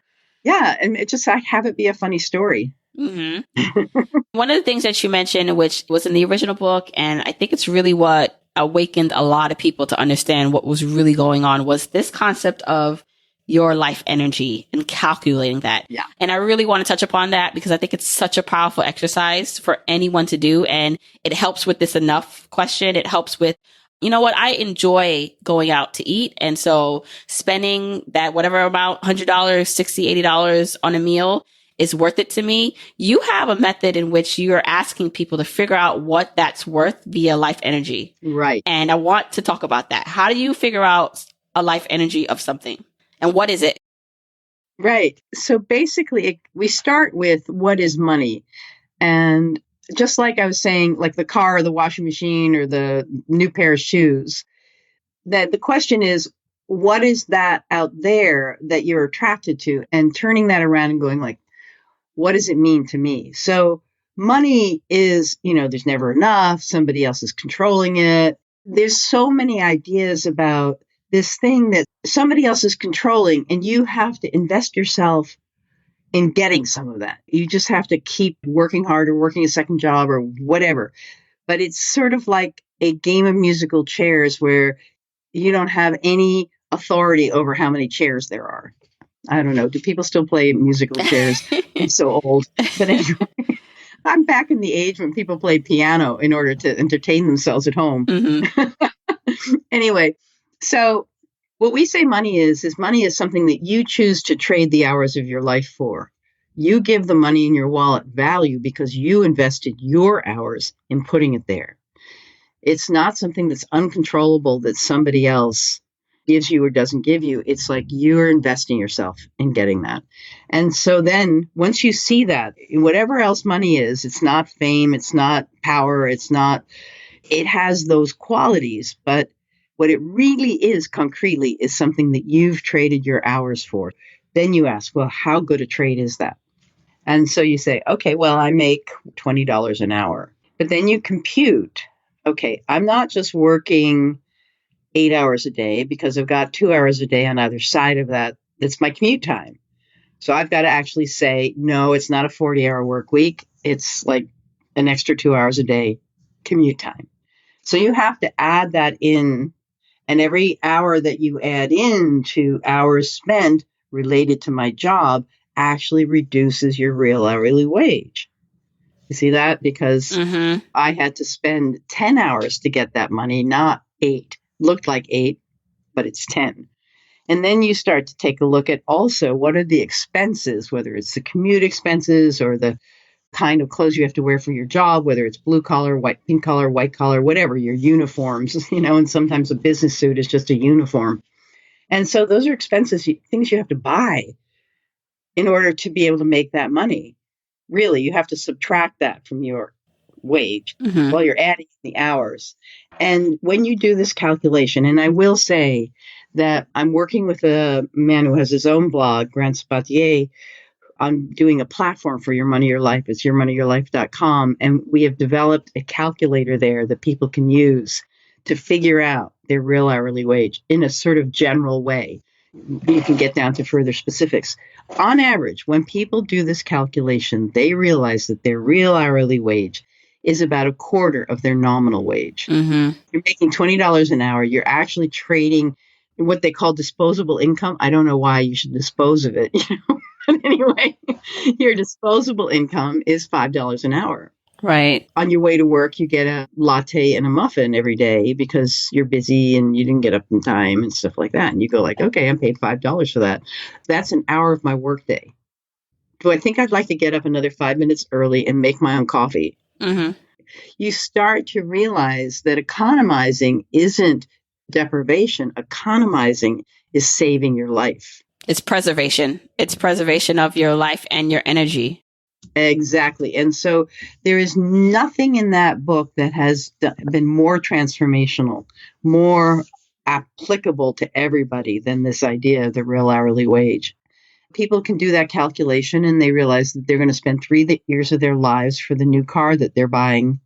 Yeah. And it just have it be a funny story. Mm-hmm. One of the things that you mentioned, which was in the original book, and I think it's really what awakened a lot of people to understand what was really going on, was this concept of your life energy and calculating that. Yeah. And I really want to touch upon that because I think it's such a powerful exercise for anyone to do. And it helps with this enough question. It helps with, you know what, I enjoy going out to eat. And so spending that whatever amount, $100, $60, $80 on a meal is worth it to me. You have a method in which you're asking people to figure out what that's worth via life energy. Right. And I want to talk about that. How do you figure out a life energy of something? And what is it? Right. So basically, we start with what is money. And just like I was saying, like the car or the washing machine or the new pair of shoes, that the question is, what is that out there that you're attracted to? And turning that around and going like, what does it mean to me? So money is, there's never enough. Somebody else is controlling it. There's so many ideas about this thing that somebody else is controlling, and you have to invest yourself in getting some of that. You just have to keep working hard or working a second job or whatever. But it's sort of like a game of musical chairs where you don't have any authority over how many chairs there are. I don't know. Do people still play musical chairs? I'm so old. But anyway, I'm back in the age when people played piano in order to entertain themselves at home. Mm-hmm. Anyway, so what we say money is money is something that you choose to trade the hours of your life for. You give the money in your wallet value because you invested your hours in putting it there. It's not something that's uncontrollable that somebody else gives you or doesn't give you. It's like you're investing yourself in getting that. And so then once you see that, whatever else money is, it's not fame, it's not power, it has those qualities, but what it really is concretely is something that you've traded your hours for. Then you ask, well, how good a trade is that? And so you say, okay, well, I make $20 an hour. But then you compute, okay, I'm not just working, 8 hours a day because I've got 2 hours a day on either side of that. That's my commute time. So I've got to actually say, no, it's not a 40-hour work week. It's like an extra 2 hours a day commute time. So you have to add that in. And every hour that you add in to hours spent related to my job actually reduces your real hourly wage. You see that? Because I had to spend 10 hours to get that money, not 8. Looked like 8, but it's 10. And then you start to take a look at also what are the expenses, whether it's the commute expenses or the kind of clothes you have to wear for your job, whether it's blue collar, pink collar, white collar, whatever, your uniforms, and sometimes a business suit is just a uniform. And so those are expenses, things you have to buy in order to be able to make that money. Really, you have to subtract that from your wage while you're adding the hours. And when you do this calculation, and I will say that I'm working with a man who has his own blog, Grant Spatier, on doing a platform for Your Money, Your Life. It's yourmoneyyourlife.com. And we have developed a calculator there that people can use to figure out their real hourly wage in a sort of general way. You can get down to further specifics. On average, when people do this calculation, they realize that their real hourly wage is about a quarter of their nominal wage. You're making $20 an hour. You're actually trading what they call disposable income. I don't know why you should dispose of it. But anyway, your disposable income is $5 an hour. Right. On your way to work, you get a latte and a muffin every day because you're busy and you didn't get up in time and stuff like that. And you go like, okay, I'm paid $5 for that. That's an hour of my workday. Do I think I'd like to get up another 5 minutes early and make my own coffee? You start to realize that economizing isn't deprivation. Economizing is saving your life. It's preservation. It's preservation of your life and your energy. Exactly. And so there is nothing in that book that has been more transformational, more applicable to everybody than this idea of the real hourly wage. People can do that calculation and they realize that they're going to spend 3 years of their lives for the new car that they're buying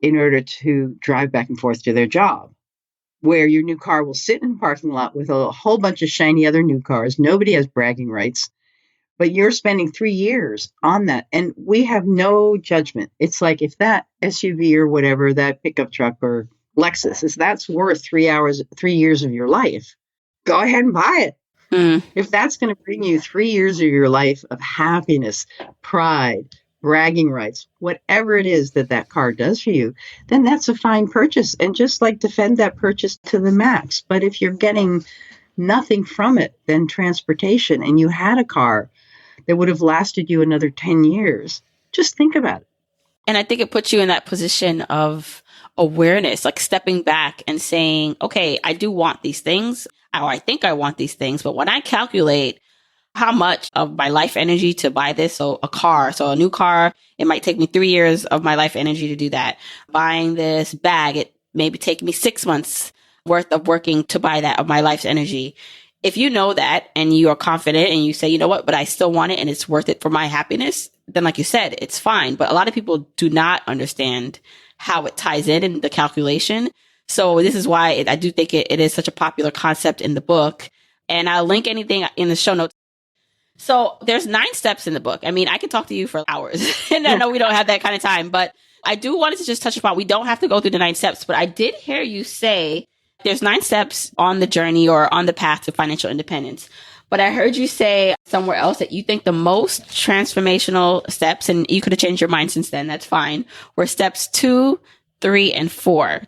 in order to drive back and forth to their job, where your new car will sit in a parking lot with a whole bunch of shiny other new cars. Nobody has bragging rights, but you're spending 3 years on that. And we have no judgment. It's like if that SUV or whatever, that pickup truck or Lexus, if that's worth 3 years of your life, go ahead and buy it. If that's going to bring you 3 years of your life of happiness, pride, bragging rights, whatever it is that car does for you, then that's a fine purchase. And just like defend that purchase to the max. But if you're getting nothing from it than transportation and you had a car that would have lasted you another 10 years, just think about it. And I think it puts you in that position of awareness, like stepping back and saying, okay, I do want these things, or I think I want these things. But when I calculate how much of my life energy to buy this, so a new car, it might take me 3 years of my life energy to do that. Buying this bag, it maybe take me 6 months worth of working to buy that of my life's energy. If you know that and you are confident and you say, you know what, but I still want it and it's worth it for my happiness, then like you said, it's fine. But a lot of people do not understand how it ties in the calculation. So this is why I do think it is such a popular concept in the book. And I'll link anything in the show notes. So there's 9 steps in the book. I mean, I could talk to you for hours and I know we don't have that kind of time, but I do want to just touch upon, we don't have to go through the 9 steps, but I did hear you say there's 9 steps on the journey or on the path to financial independence. But I heard you say somewhere else that you think the most transformational steps, and you could have changed your mind since then, that's fine, were steps 2, 3, and 4.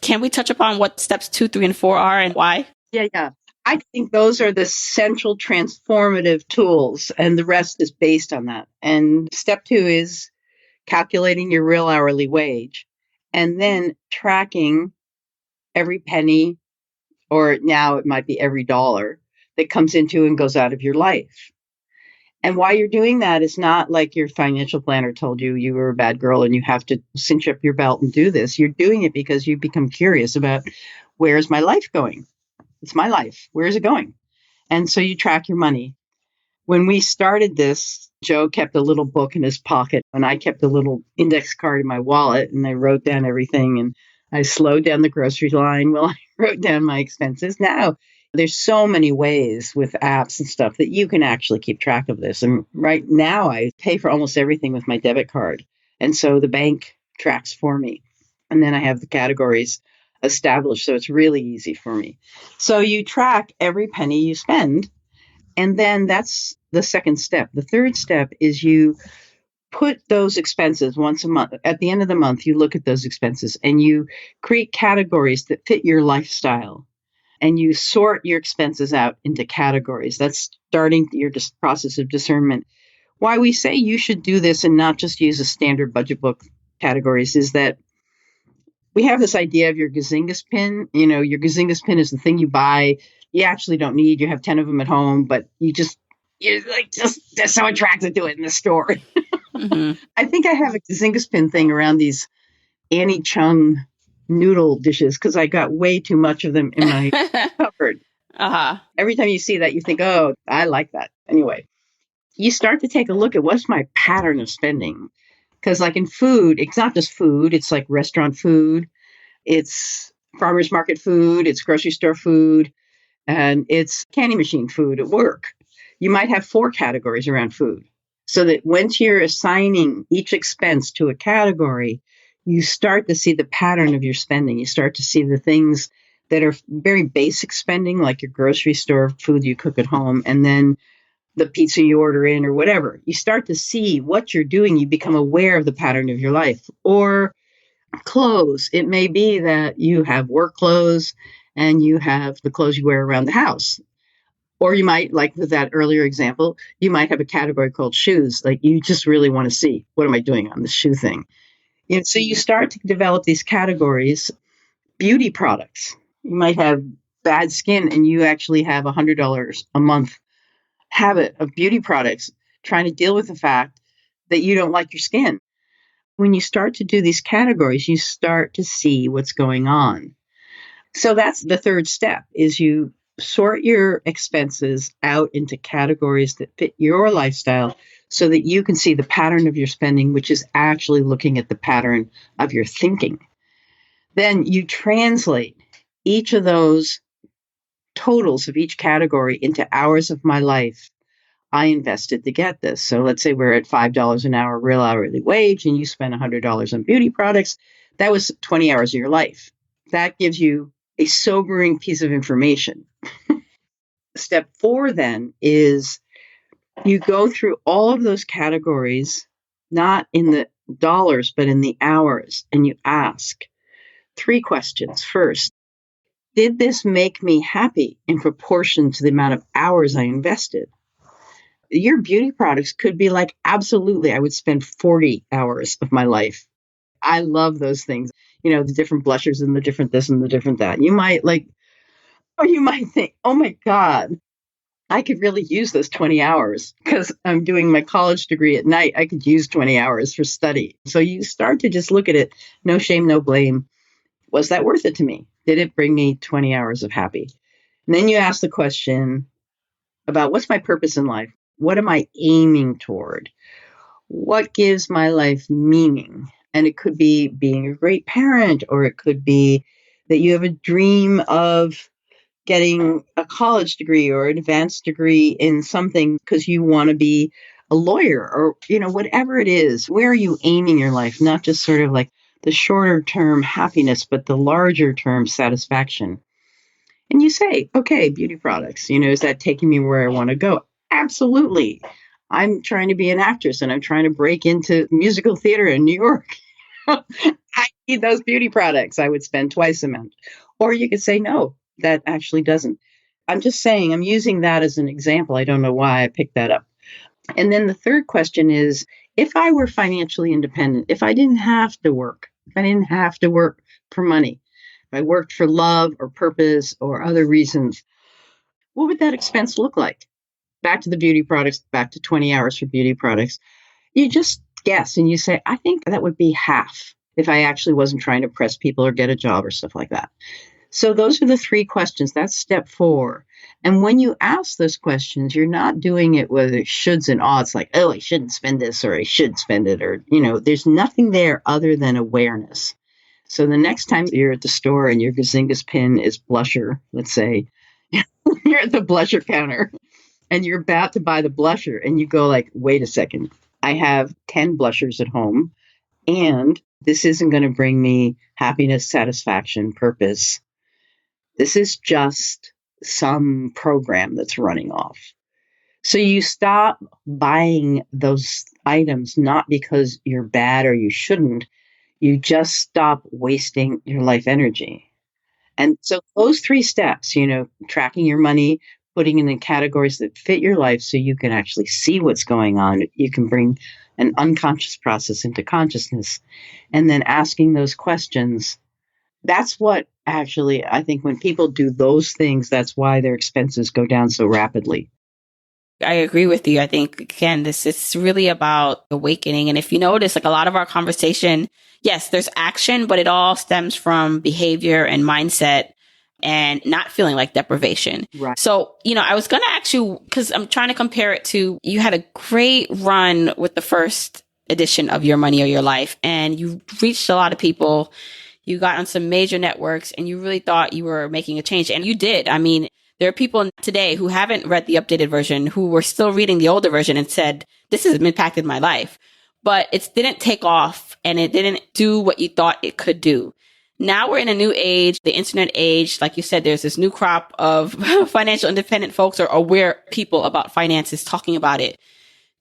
Can we touch upon what steps 2, 3, and 4 are and why? Yeah. I think those are the central transformative tools, and the rest is based on that. And step 2 is calculating your real hourly wage, and then tracking every penny, or now it might be every dollar that comes into and goes out of your life. And why you're doing that is not like your financial planner told you you were a bad girl and you have to cinch up your belt and do this. You're doing it because you become curious about, where's my life going? It's my life. Where is it going? And so you track your money. When we started this, Joe kept a little book in his pocket and I kept a little index card in my wallet and I wrote down everything. And I slowed down the grocery line while I wrote down my expenses. Now, there's so many ways with apps and stuff that you can actually keep track of this. And right now, I pay for almost everything with my debit card. And so the bank tracks for me. And then I have the categories established. So it's really easy for me. So you track every penny you spend. And then that's the second step. The third step is you put those expenses once a month. At the end of the month, you look at those expenses and you create categories that fit your lifestyle. And you sort your expenses out into categories. That's starting your process of discernment. Why we say you should do this and not just use a standard budget book categories is that we have this idea of your gazingas pin. You know, your gazingas pin is the thing you buy. You actually don't need. You have 10 of them at home, but you're like just so attracted to it in the store. Mm-hmm. I think I have a gazingas pin thing around these Annie Chung noodle dishes because I got way too much of them in my cupboard. Every time you see that, you think, oh, I like that. Anyway, you start to take a look at what's my pattern of spending. Because like in food, it's not just food. It's like restaurant food. It's farmer's market food. It's grocery store food. And it's candy machine food at work. You might have 4 categories around food. So that once you're assigning each expense to a category, you start to see the pattern of your spending. You start to see the things that are very basic spending, like your grocery store food you cook at home, and then the pizza you order in or whatever. You start to see what you're doing. You become aware of the pattern of your life. Or clothes. It may be that you have work clothes and you have the clothes you wear around the house. Or you might, like with that earlier example, you might have a category called shoes. Like you just really want to see, what am I doing on this shoe thing? You know, so you start to develop these categories. Beauty products. You might have bad skin and you actually have $100 a month habit of beauty products trying to deal with the fact that you don't like your skin. When you start to do these categories, you start to see what's going on. So that's the third step, is you sort your expenses out into categories that fit your lifestyle so that you can see the pattern of your spending, which is actually looking at the pattern of your thinking. Then you translate each of those totals of each category into hours of my life I invested to get this. So let's say we're at $5 an hour real hourly wage and you spend $100 on beauty products. That was 20 hours of your life. That gives you a sobering piece of information. Step 4 then is you go through all of those categories, not in the dollars, but in the hours, and you ask 3 questions. First, did this make me happy in proportion to the amount of hours I invested? Your beauty products could be like, absolutely, I would spend 40 hours of my life. I love those things. You know, the different blushers and the different this and the different that. You might think, oh my God, I could really use those 20 hours because I'm doing my college degree at night. I could use 20 hours for study. So you start to just look at it. No shame, no blame. Was that worth it to me? Did it bring me 20 hours of happy? And then you ask the question about what's my purpose in life? What am I aiming toward? What gives my life meaning? And it could be being a great parent, or it could be that you have a dream of getting a college degree or an advanced degree in something because you want to be a lawyer, or, you know, whatever it is. Where are you aiming your life? Not just sort of like the shorter term happiness, but the larger term satisfaction. And you say, okay, beauty products, you know, is that taking me where I want to go? Absolutely. I'm trying to be an actress and I'm trying to break into musical theater in New York. I need those beauty products. I would spend twice the amount. Or you could say, no, that actually doesn't. I'm just saying, I'm using that as an example. I don't know why I picked that up. And then the third question is, if I were financially independent, if I didn't have to work, if I didn't have to work for money, if I worked for love or purpose or other reasons, what would that expense look like? Back to the beauty products, back to 20 hours for beauty products. You just guess and you say, I think that would be half if I actually wasn't trying to impress people or get a job or stuff like that. So those are the 3 questions. That's step 4. And when you ask those questions, you're not doing it with shoulds and oughts, like, oh, I shouldn't spend this or I should spend it, or, you know, there's nothing there other than awareness. So the next time you're at the store and your Gazingas pin is blusher, let's say, you're at the blusher counter and you're about to buy the blusher and you go like, wait a second, I have 10 blushers at home and this isn't going to bring me happiness, satisfaction, purpose. This is just some program that's running off. So you stop buying those items, not because you're bad or you shouldn't. You just stop wasting your life energy. And so those 3 steps, tracking your money, putting it in categories that fit your life so you can actually see what's going on. You can bring an unconscious process into consciousness. And then asking those questions. That's what actually, I think when people do those things, that's why their expenses go down so rapidly. I agree with you. I think, again, this is really about awakening. And if you notice, like a lot of our conversation, yes, there's action, but it all stems from behavior and mindset and not feeling like deprivation. Right. So, I was going to ask you, because I'm trying to compare it to, you had a great run with the first edition of Your Money or Your Life, and you reached a lot of people. You got on some major networks and you really thought you were making a change. And you did. I mean, there are people today who haven't read the updated version, who were still reading the older version and said, this has impacted my life. But it didn't take off and it didn't do what you thought it could do. Now we're in a new age, the internet age. Like you said, there's this new crop of financial independent folks or aware people about finances talking about it.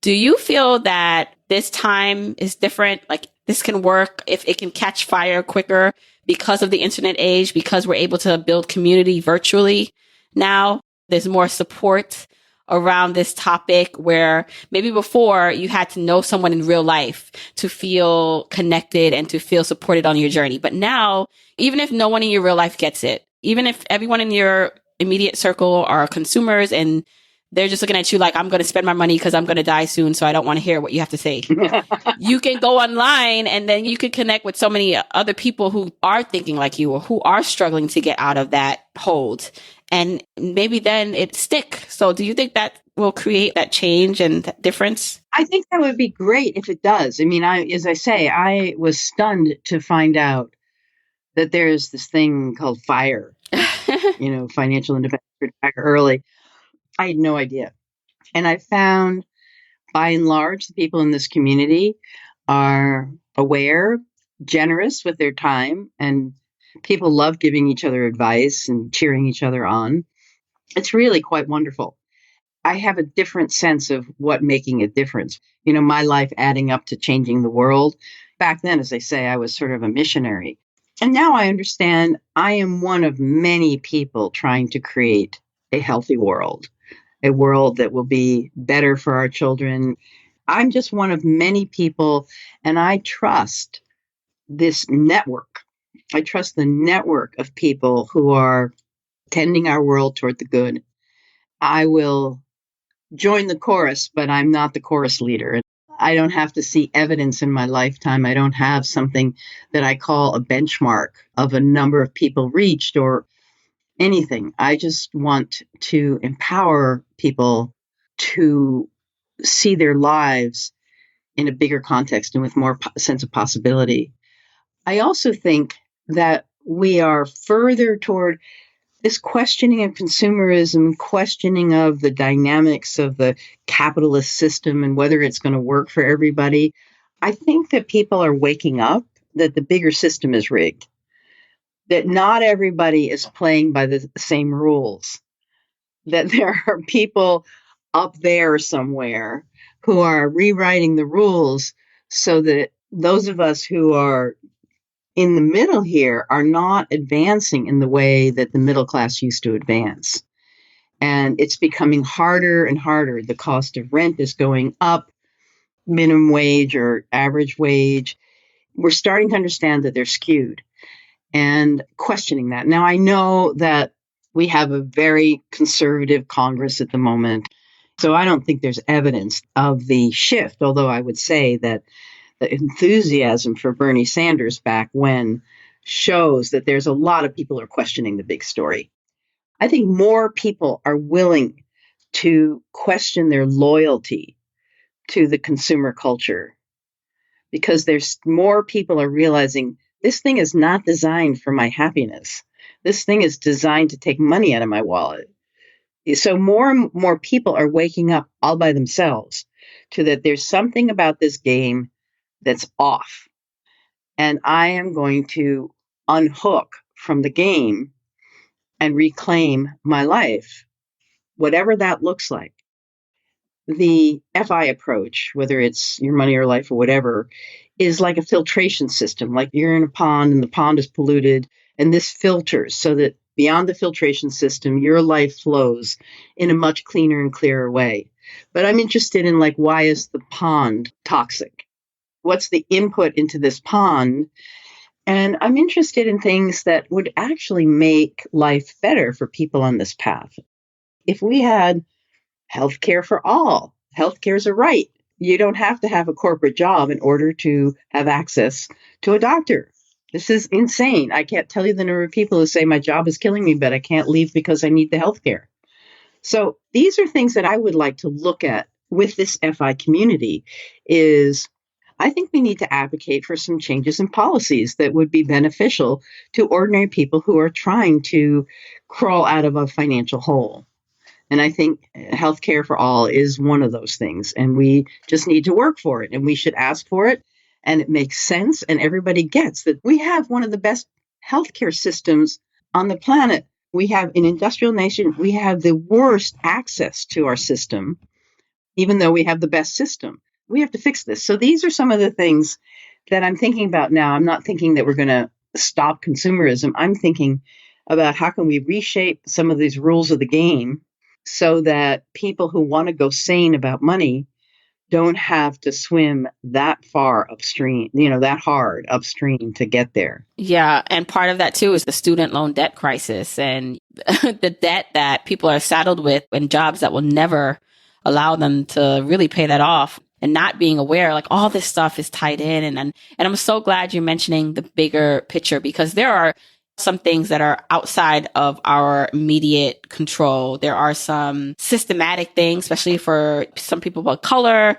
Do you feel that this time is different? Like this can work if it can catch fire quicker because of the internet age, because we're able to build community virtually? Now there's more support around this topic where maybe before you had to know someone in real life to feel connected and to feel supported on your journey. But now, even if no one in your real life gets it, even if everyone in your immediate circle are consumers and they're just looking at you like, I'm going to spend my money because I'm going to die soon, so I don't want to hear what you have to say. You can go online and then you could connect with so many other people who are thinking like you or who are struggling to get out of that hold. And maybe then it stick. So do you think that will create that change and that difference? I think that would be great if it does. I mean, as I say, I was stunned to find out that there's this thing called FIRE, financial independence retire early. I had no idea. And I found, by and large, the people in this community are aware, generous with their time, and people love giving each other advice and cheering each other on. It's really quite wonderful. I have a different sense of what making a difference. My life adding up to changing the world. Back then, as I say, I was sort of a missionary. And now I understand I am one of many people trying to create a healthy world, a world that will be better for our children. I'm just one of many people, and I trust this network. I trust the network of people who are tending our world toward the good. I will join the chorus, but I'm not the chorus leader. I don't have to see evidence in my lifetime. I don't have something that I call a benchmark of a number of people reached or anything. I just want to empower people to see their lives in a bigger context and with more sense of possibility. I also think that we are further toward this questioning of consumerism, questioning of the dynamics of the capitalist system and whether it's going to work for everybody. I think that people are waking up that the bigger system is rigged, that not everybody is playing by the same rules, that there are people up there somewhere who are rewriting the rules so that those of us who are in the middle here are not advancing in the way that the middle class used to advance. And it's becoming harder and harder. The cost of rent is going up, minimum wage or average wage. We're starting to understand that they're skewed and questioning that. Now, I know that we have a very conservative Congress at the moment, so I don't think there's evidence of the shift, although I would say that the enthusiasm for Bernie Sanders back when shows that there's a lot of people who are questioning the big story. I think more people are willing to question their loyalty to the consumer culture because there's more people are realizing This thing is not designed for my happiness. This thing is designed to take money out of my wallet. So more and more people are waking up all by themselves to that there's something about this game that's off. And I am going to unhook from the game and reclaim my life, whatever that looks like. The FI approach, whether it's your money or life or whatever, is like a filtration system. Like you're in a pond and the pond is polluted, and this filters so that beyond the filtration system, your life flows in a much cleaner and clearer way. But I'm interested in like, why is the pond toxic? What's the input into this pond? And I'm interested in things that would actually make life better for people on this path. If we had healthcare for all, healthcare is a right. You don't have to have a corporate job in order to have access to a doctor. This is insane. I can't tell you the number of people who say my job is killing me, but I can't leave because I need the healthcare. So these are things that I would like to look at with this FI community is I think we need to advocate for some changes in policies that would be beneficial to ordinary people who are trying to crawl out of a financial hole. And I think healthcare for all is one of those things. And we just need to work for it. And we should ask for it. And it makes sense. And everybody gets that we have one of the best healthcare systems on the planet. We have an industrial nation. We have the worst access to our system, even though we have the best system. We have to fix this. So these are some of the things that I'm thinking about now. I'm not thinking that we're going to stop consumerism. I'm thinking about how can we reshape some of these rules of the game so that people who want to go sane about money don't have to swim that far upstream, that hard upstream to get there. Yeah. And part of that too is the student loan debt crisis and the debt that people are saddled with and jobs that will never allow them to really pay that off. And not being aware, like all this stuff is tied in. And I'm so glad you're mentioning the bigger picture because there are some things that are outside of our immediate control. There are some systematic things, especially for some people of color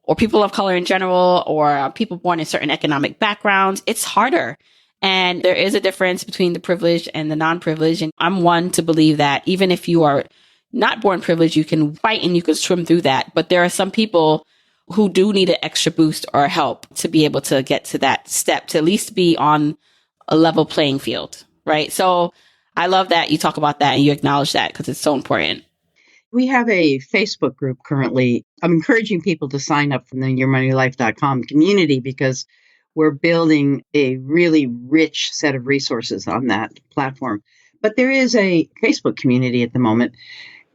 or people of color in general, or people born in certain economic backgrounds. It's harder. And there is a difference between the privileged and the non-privileged. And I'm one to believe that even if you are not born privileged, you can fight and you can swim through that. But there are some people who do need an extra boost or help to be able to get to that step, to at least be on a level playing field, right? So I love that you talk about that and you acknowledge that because it's so important. We have a Facebook group currently. I'm encouraging people to sign up from the yourmoneylife.com community because we're building a really rich set of resources on that platform. But there is a Facebook community at the moment.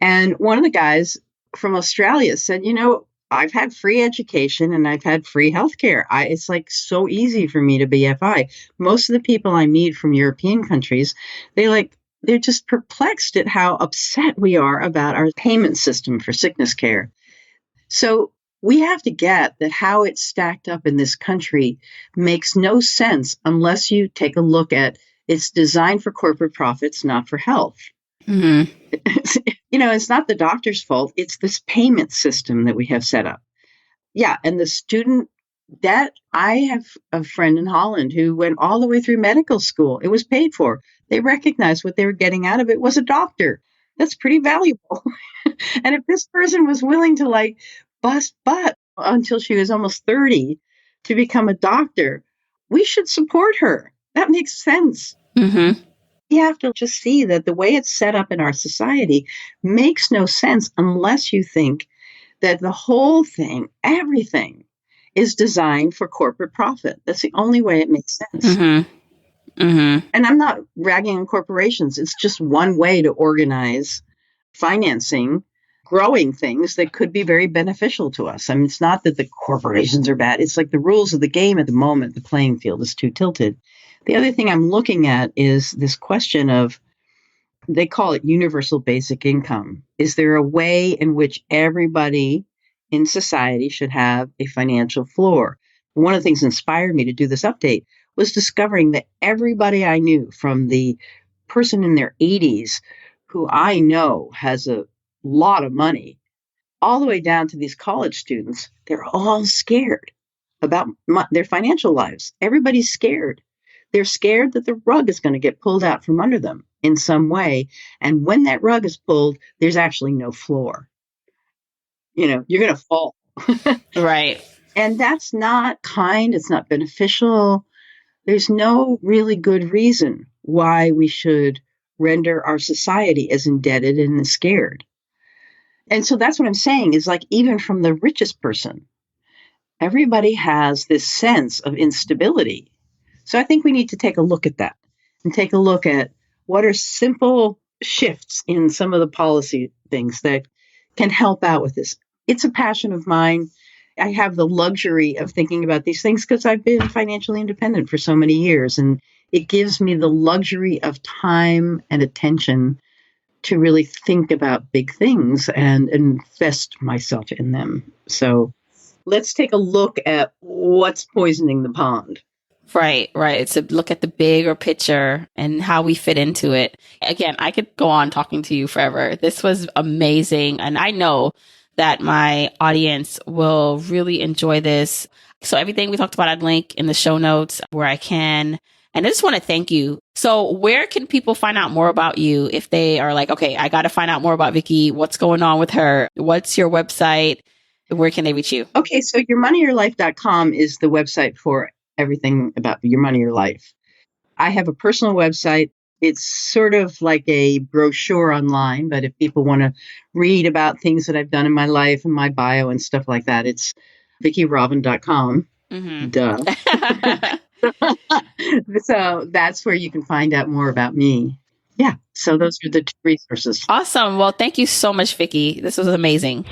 And one of the guys from Australia said, I've had free education and I've had free healthcare. It's like so easy for me to be FI. Most of the people I meet from European countries, they're just perplexed at how upset we are about our payment system for sickness care. So we have to get that how it's stacked up in this country makes no sense unless you take a look at it's designed for corporate profits, not for health. Mm-hmm. It's not the doctor's fault. It's this payment system that we have set up. Yeah. And the student debt, I have a friend in Holland who went all the way through medical school. It was paid for. They recognized what they were getting out of it was a doctor. That's pretty valuable. And if this person was willing to bust butt until she was almost 30 to become a doctor, we should support her. That makes sense. Mm-hmm. You have to just see that the way it's set up in our society makes no sense unless you think that the whole thing, everything, is designed for corporate profit. That's the only way it makes sense. Mm-hmm. Mm-hmm. And I'm not ragging on corporations. It's just one way to organize financing, growing things that could be very beneficial to us. I mean, it's not that the corporations are bad. It's like the rules of the game at the moment, the playing field is too tilted. The other thing I'm looking at is this question of, they call it universal basic income. Is there a way in which everybody in society should have a financial floor? One of the things that inspired me to do this update was discovering that everybody I knew, from the person in their 80s who I know has a lot of money, all the way down to these college students, they're all scared about their financial lives. Everybody's scared. They're scared that the rug is going to get pulled out from under them in some way. And when that rug is pulled, there's actually no floor. You're going to fall. Right. And that's not kind. It's not beneficial. There's no really good reason why we should render our society as indebted and as scared. And so that's what I'm saying is like, even from the richest person, everybody has this sense of instability. So I think we need to take a look at that and take a look at what are simple shifts in some of the policy things that can help out with this. It's a passion of mine. I have the luxury of thinking about these things because I've been financially independent for so many years, and it gives me the luxury of time and attention to really think about big things and invest myself in them. So let's take a look at what's poisoning the pond. Right. It's a look at the bigger picture and how we fit into it. Again, I could go on talking to you forever. This was amazing. And I know that my audience will really enjoy this. So everything we talked about, I'd link in the show notes where I can. And I just want to thank you. So where can people find out more about you if they are like, okay, I got to find out more about Vicki. What's going on with her? What's your website? Where can they reach you? Okay, so yourmoneyyourlife.com is the website for everything about Your Money, Your Life. I have a personal website. It's sort of like a brochure online, but if people want to read about things that I've done in my life and my bio and stuff like that, it's VickiRobin.com. Mm-hmm. Duh. So that's where you can find out more about me. Yeah. So those are the two resources. Awesome. Well, thank you so much, Vicki. This was amazing.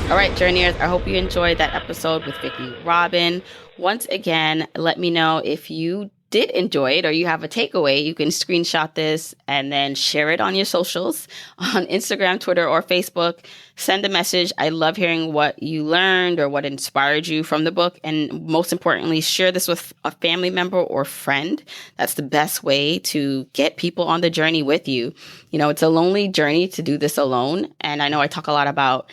All right, Journeyers, I hope you enjoyed that episode with Vicki Robin. Once again, let me know if you did enjoy it or you have a takeaway. You can screenshot this and then share it on your socials on Instagram, Twitter, or Facebook. Send a message. I love hearing what you learned or what inspired you from the book. And most importantly, share this with a family member or friend. That's the best way to get people on the journey with you. It's a lonely journey to do this alone. And I know I talk a lot about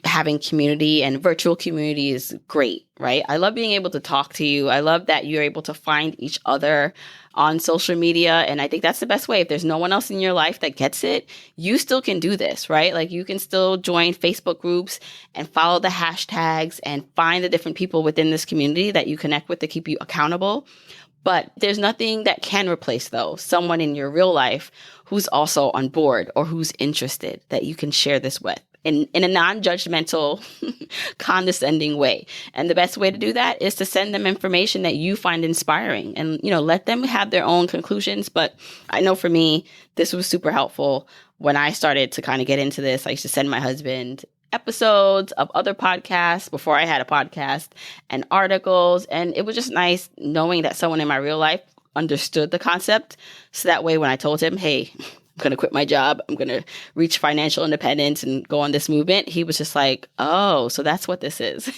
having community, and virtual community is great, right? I love being able to talk to you. I love that you're able to find each other on social media. And I think that's the best way. If there's no one else in your life that gets it, you still can do this, right? Like you can still join Facebook groups and follow the hashtags and find the different people within this community that you connect with to keep you accountable. But there's nothing that can replace, though, someone in your real life who's also on board or who's interested that you can share this with. In a non-judgmental, condescending way. And the best way to do that is to send them information that you find inspiring and, let them have their own conclusions. But I know for me, this was super helpful. When I started to kind of get into this, I used to send my husband episodes of other podcasts before I had a podcast and articles. And it was just nice knowing that someone in my real life understood the concept. So that way, when I told him, hey, I'm going to quit my job, I'm going to reach financial independence and go on this movement, he was just like, oh, so that's what this is.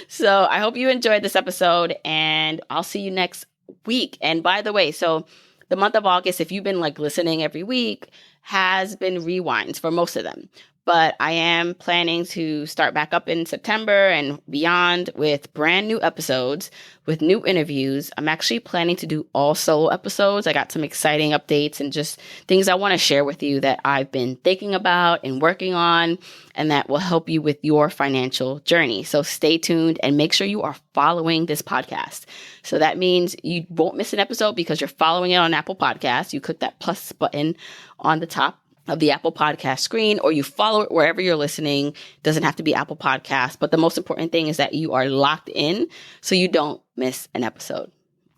So I hope you enjoyed this episode, and I'll see you next week. And by the way, so the month of August, if you've been listening every week, has been rewinds for most of them. But I am planning to start back up in September and beyond with brand new episodes, with new interviews. I'm actually planning to do all solo episodes. I got some exciting updates and just things I want to share with you that I've been thinking about and working on, and that will help you with your financial journey. So stay tuned and make sure you are following this podcast. So that means you won't miss an episode because you're following it on Apple Podcasts. You click that plus button on the top of the Apple Podcast screen, or you follow it wherever you're listening. It doesn't have to be Apple Podcasts, but the most important thing is that you are locked in so you don't miss an episode.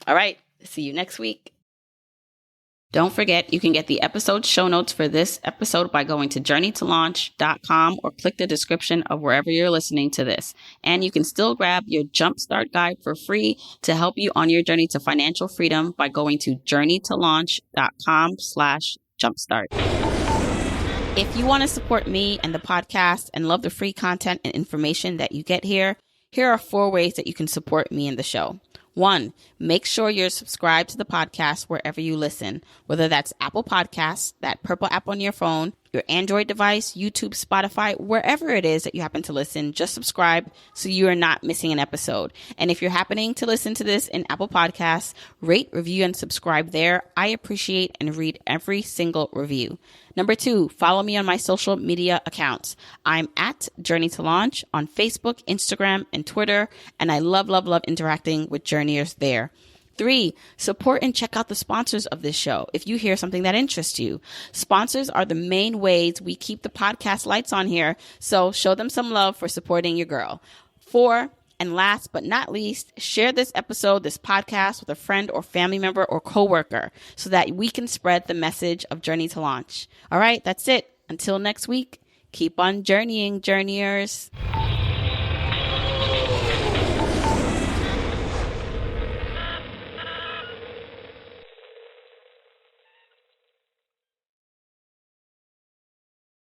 All right. See you next week. Don't forget, you can get the episode show notes for this episode by going to journeytolaunch.com or click the description of wherever you're listening to this. And you can still grab your Jumpstart guide for free to help you on your journey to financial freedom by going to journeytolaunch.com/jumpstart. If you want to support me and the podcast and love the free content and information that you get here, here are 4 ways that you can support me and the show. 1, make sure you're subscribed to the podcast wherever you listen, whether that's Apple Podcasts, that purple app on your phone, your Android device, YouTube, Spotify, wherever it is that you happen to listen. Just subscribe so you are not missing an episode. And if you're happening to listen to this in Apple Podcasts, rate, review, and subscribe there. I appreciate and read every single review. Number 2, follow me on my social media accounts. I'm at Journey to Launch on Facebook, Instagram, and Twitter, and I love interacting with journeyers there. 3, support and check out the sponsors of this show if you hear something that interests you. Sponsors are the main ways we keep the podcast lights on here, so show them some love for supporting your girl. 4, and last but not least, share this episode, this podcast with a friend or family member or coworker so that we can spread the message of Journey to Launch. All right, that's it. Until next week, keep on journeying, journeyers.